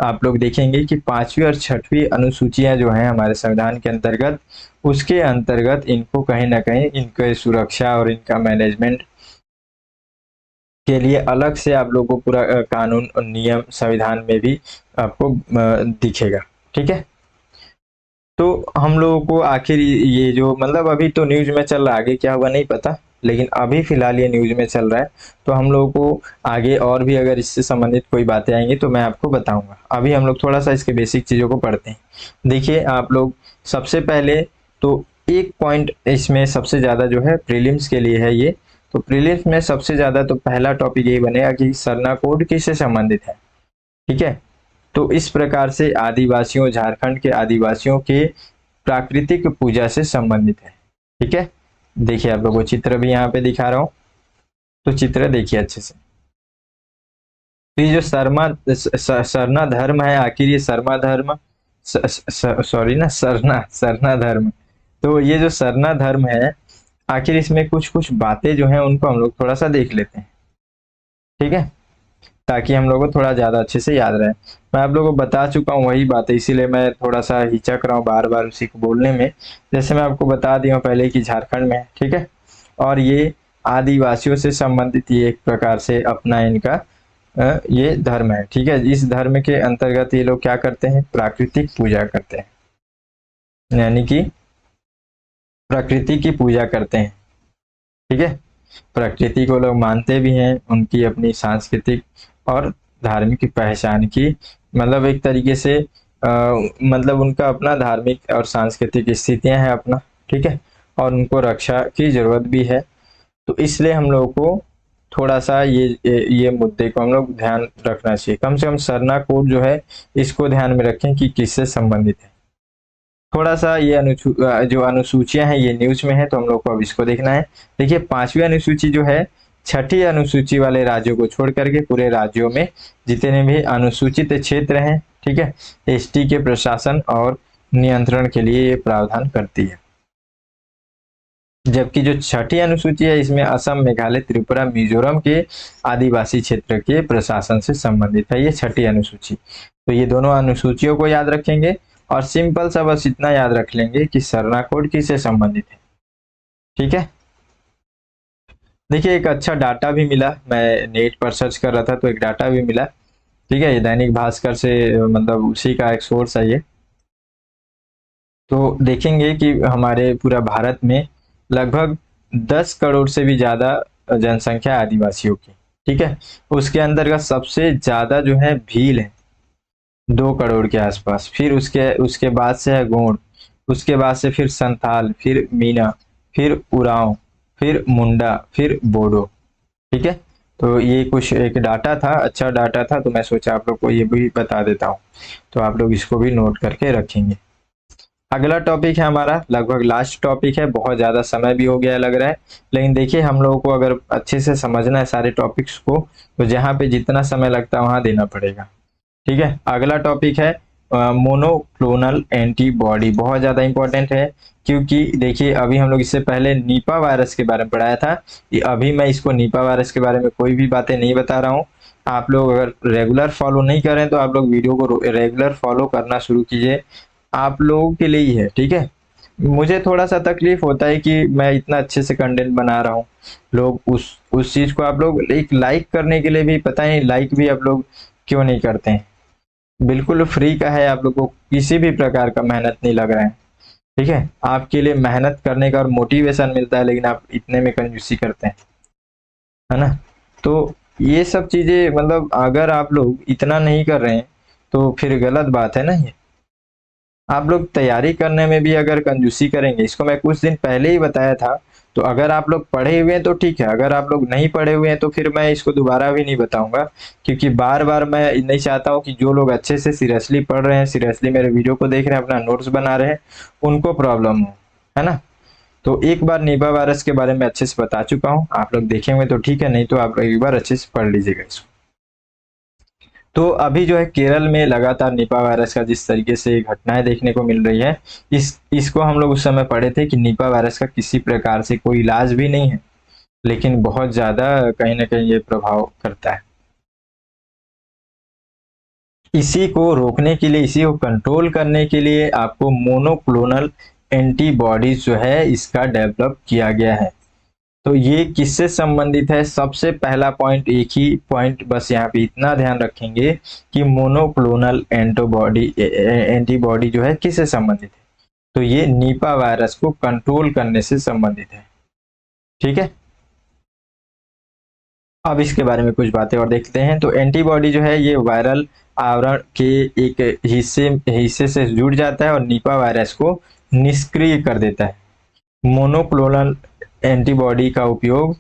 आप लोग देखेंगे कि 5वीं और 6वीं अनुसूचियां जो हैं हमारे संविधान के अंतर्गत, उसके अंतर्गत इनको कहीं ना कहीं इनके सुरक्षा और इनका मैनेजमेंट के लिए अलग से आप लोगों को पूरा कानून और नियम संविधान में भी आपको दिखेगा। ठीक है, तो हम लोगों को आखिर ये जो मतलब अभी तो न्यूज में चल रहा है, आगे क्या होगा नहीं पता, लेकिन अभी फिलहाल ये न्यूज में चल रहा है। तो हम लोगों को आगे और भी अगर इससे संबंधित कोई बातें आएंगी तो मैं आपको बताऊंगा। अभी हम लोग थोड़ा सा इसके बेसिक चीजों को पढ़ते हैं। देखिए आप लोग सबसे पहले तो एक पॉइंट इसमें सबसे ज्यादा जो है प्रीलिम्स के लिए है ये। तो प्रीलिम्स में सबसे ज्यादा तो पहला टॉपिक यही बनेगा कि सरना कोड किससे संबंधित है। ठीक है, तो इस प्रकार से आदिवासियों, झारखंड के आदिवासियों के प्राकृतिक पूजा से संबंधित है। ठीक है, देखिए आप लोगों को चित्र भी यहाँ पे दिखा रहा हूँ, तो चित्र देखिए अच्छे से। तो ये जो सरना धर्म है, आखिर ये शर्मा धर्म, सॉरी ना, सरना सरना धर्म, तो ये जो सरना धर्म है, आखिर इसमें कुछ कुछ बातें जो हैं उनको हम लोग थोड़ा सा देख लेते हैं। ठीक है, ताकि हम लोग को थोड़ा ज्यादा अच्छे से याद रहे। मैं आप लोगों को बता चुका हूँ वही बात है, इसीलिए मैं थोड़ा सा हिचक रहा हूँ बार बार उसी को बोलने में। जैसे मैं आपको बता दिया हूँ पहले कि झारखंड में है, ठीक है, और ये आदिवासियों से संबंधित ये एक प्रकार से अपना इनका ये धर्म है। ठीक है, इस धर्म के अंतर्गत ये लोग क्या करते हैं? प्राकृतिक पूजा करते हैं, यानी कि प्रकृति की पूजा करते हैं। ठीक है, प्रकृति को लोग मानते भी हैं, उनकी अपनी सांस्कृतिक और धार्मिक पहचान की, मतलब एक तरीके से मतलब उनका अपना धार्मिक और सांस्कृतिक स्थितियां हैं अपना। ठीक है, और उनको रक्षा की जरूरत भी है। तो इसलिए हम लोगों को थोड़ा सा ये मुद्दे को हम लोग ध्यान रखना चाहिए। कम से कम सरना कोड जो है इसको ध्यान में रखें कि किससे संबंधित है। थोड़ा सा ये जो अनुसूचियां हैं ये न्यूज में है, तो हम लोग को अब इसको देखना है। देखिए 5वीं अनुसूची जो है, छठी अनुसूची वाले राज्यों को छोड़ करके पूरे राज्यों में जितने भी अनुसूचित क्षेत्र हैं, ठीक है, एसटी के प्रशासन और नियंत्रण के लिए ये प्रावधान करती है। जबकि जो छठी अनुसूची है इसमें असम, मेघालय, त्रिपुरा, मिजोरम के आदिवासी क्षेत्र के प्रशासन से संबंधित है ये छठी अनुसूची। तो ये दोनों अनुसूचियों को याद रखेंगे और सिंपल सा बस इतना याद रख लेंगे कि सरना कोड किससे संबंधित है। ठीक है, देखिए एक अच्छा डाटा भी मिला, मैं नेट पर सर्च कर रहा था तो एक डाटा भी मिला। ठीक है, ये दैनिक भास्कर से मतलब उसी का एक सोर्स है ये। तो देखेंगे कि हमारे पूरा भारत में लगभग 10 करोड़ से भी ज्यादा जनसंख्या आदिवासियों की। ठीक है, उसके अंतर्गत सबसे ज्यादा जो है भील है 2 करोड़ के आसपास, फिर उसके उसके बाद से है गोंड, उसके बाद से फिर संथाल, फिर मीना, फिर उरांव, फिर मुंडा, फिर बोडो। ठीक है, तो ये कुछ एक डाटा था, अच्छा डाटा था, तो मैं सोचा आप लोग को ये भी बता देता हूँ, तो आप लोग इसको भी नोट करके रखेंगे। अगला टॉपिक है हमारा, लगभग लास्ट टॉपिक है, बहुत ज्यादा समय भी हो गया लग रहा है, लेकिन देखिए हम लोगों को अगर अच्छे से समझना है सारे टॉपिक्स को तो जहाँ पे जितना समय लगता है वहां देना पड़ेगा। ठीक है, अगला टॉपिक है मोनोक्लोनल एंटीबॉडी, बहुत ज्यादा इंपॉर्टेंट है, क्योंकि देखिए अभी हम लोग इससे पहले नीपा वायरस के बारे में पढ़ाया था, अभी मैं इसको नीपा वायरस के बारे में कोई भी बातें नहीं बता रहा हूँ। आप लोग अगर रेगुलर फॉलो नहीं करें तो आप लोग वीडियो को रेगुलर फॉलो करना शुरू कीजिए, आप लोगों के लिए ही है। ठीक है, मुझे थोड़ा सा तकलीफ होता है कि मैं इतना अच्छे से कंटेंट बना रहा हूँ, लोग उस चीज को आप लोग एक लाइक करने के लिए भी पता नहीं लाइक भी आप लोग क्यों नहीं करते हैं। बिल्कुल फ्री का है, आप लोग को किसी भी प्रकार का मेहनत नहीं लग रहा है। ठीक है, आपके लिए मेहनत करने का और मोटिवेशन मिलता है, लेकिन आप इतने में कंजूसी करते हैं, है ना। तो ये सब चीजें मतलब अगर आप लोग इतना नहीं कर रहे हैं तो फिर गलत बात है ना ये। आप लोग तैयारी करने में भी अगर कंजूसी करेंगे, इसको मैं कुछ दिन पहले ही बताया था, तो अगर आप लोग पढ़े हुए हैं तो ठीक है, अगर आप लोग नहीं पढ़े हुए हैं तो फिर मैं इसको दोबारा भी नहीं बताऊंगा, क्योंकि बार बार मैं नहीं चाहता हूं कि जो लोग अच्छे से सीरियसली पढ़ रहे हैं, सीरियसली मेरे वीडियो को देख रहे हैं, अपना नोट्स बना रहे हैं, उनको प्रॉब्लम हो, है ना। तो एक बार निपा वायरस के बारे में अच्छे से बता चुका हूँ, आप लोग देखेंगे तो ठीक है, नहीं तो आप लोग एक बार अच्छे से पढ़ लीजिएगा इसको। तो अभी जो है केरल में लगातार निपा वायरस का जिस तरीके से घटनाएं देखने को मिल रही है, इसको हम लोग उस समय पढ़े थे कि निपा वायरस का किसी प्रकार से कोई इलाज भी नहीं है, लेकिन बहुत ज्यादा कहीं ना कहीं ये प्रभाव करता है। इसी को रोकने के लिए, इसी को कंट्रोल करने के लिए आपको मोनोक्लोनल एंटीबॉडीज जो है इसका डेवलप किया गया है। तो ये किससे संबंधित है, सबसे पहला पॉइंट, एक ही पॉइंट बस यहाँ पे इतना ध्यान रखेंगे कि मोनोक्लोनल एंटीबॉडी जो है किससे संबंधित है, तो ये नीपा वायरस को कंट्रोल करने से संबंधित है। ठीक है, अब इसके बारे में कुछ बातें और देखते हैं। तो एंटीबॉडी जो है ये वायरल आवरण के एक हिस्से से जुड़ जाता है और नीपा वायरस को निष्क्रिय कर देता है। मोनोक्लोनल एंटीबॉडी का उपयोग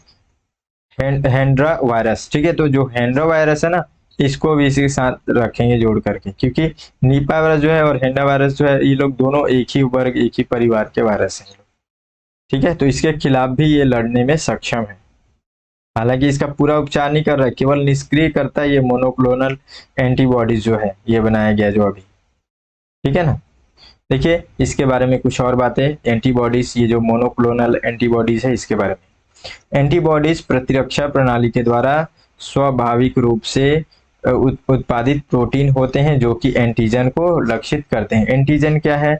हैंड्रा वायरस, ठीक है, तो जो हैंड्रा वायरस है ना, इसको भी इसी के साथ रखेंगे जोड़ करके, क्योंकि नीपा वायरस जो है और हैंड्रा वायरस जो है ये लोग दोनों एक ही वर्ग, एक ही परिवार के वायरस हैं। ठीक है, तो इसके खिलाफ भी ये लड़ने में सक्षम है। हालांकि इसका पूरा उपचार नहीं कर रहा है, केवल निष्क्रिय करता है ये मोनोक्लोनल एंटीबॉडीज जो है ये बनाया गया जो अभी। ठीक है ना, देखिए इसके बारे में कुछ और बातें, एंटीबॉडीज, ये जो मोनोक्लोनल एंटीबॉडीज है इसके बारे में। एंटीबॉडीज प्रतिरक्षा प्रणाली के द्वारा स्वाभाविक रूप से उत्पादित प्रोटीन होते हैं जो कि एंटीजन को लक्षित करते हैं। एंटीजन क्या है,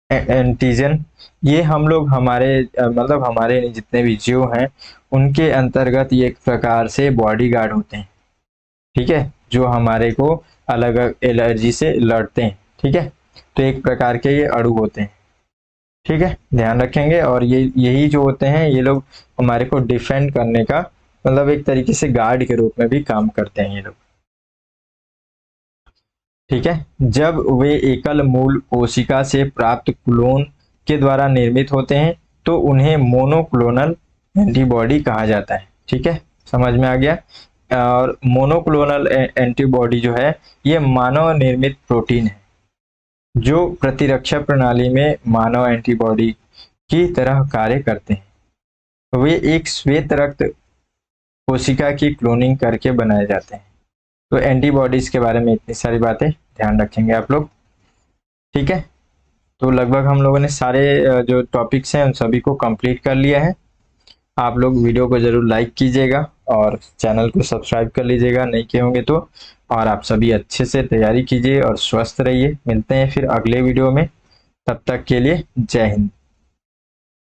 एंटीजन ये हम लोग हमारे मतलब हमारे जितने भी जीव हैं उनके अंतर्गत ये एक प्रकार से बॉडीगार्ड होते हैं। ठीक है, जो हमारे को अलग अलग एलर्जी से लड़ते हैं। ठीक है, तो एक प्रकार के ये अणु होते हैं। ठीक है, ध्यान रखेंगे, और ये यही जो होते हैं ये लोग हमारे को डिफेंड करने का मतलब एक तरीके से गार्ड के रूप में भी काम करते हैं ये लोग। ठीक है। जब वे एकल मूल कोशिका से प्राप्त क्लोन के द्वारा निर्मित होते हैं तो उन्हें मोनोक्लोनल एंटीबॉडी कहा जाता है। ठीक है, समझ में आ गया। और मोनोक्लोनल एंटीबॉडी जो है ये मानव निर्मित प्रोटीन है जो प्रतिरक्षा प्रणाली में मानव एंटीबॉडी की तरह कार्य करते हैं। वे एक श्वेत रक्त कोशिका की क्लोनिंग करके बनाए जाते हैं। तो एंटीबॉडीज के बारे में इतनी सारी बातें ध्यान रखेंगे आप लोग। ठीक है, तो लगभग हम लोगों ने सारे जो टॉपिक्स हैं उन सभी को कंप्लीट कर लिया है। आप लोग वीडियो को जरूर लाइक कीजिएगा और चैनल को सब्सक्राइब कर लीजिएगा नहीं किए होंगे तो। और आप सभी अच्छे से तैयारी कीजिए और स्वस्थ रहिए। मिलते हैं फिर अगले वीडियो में, तब तक के लिए जय हिंद।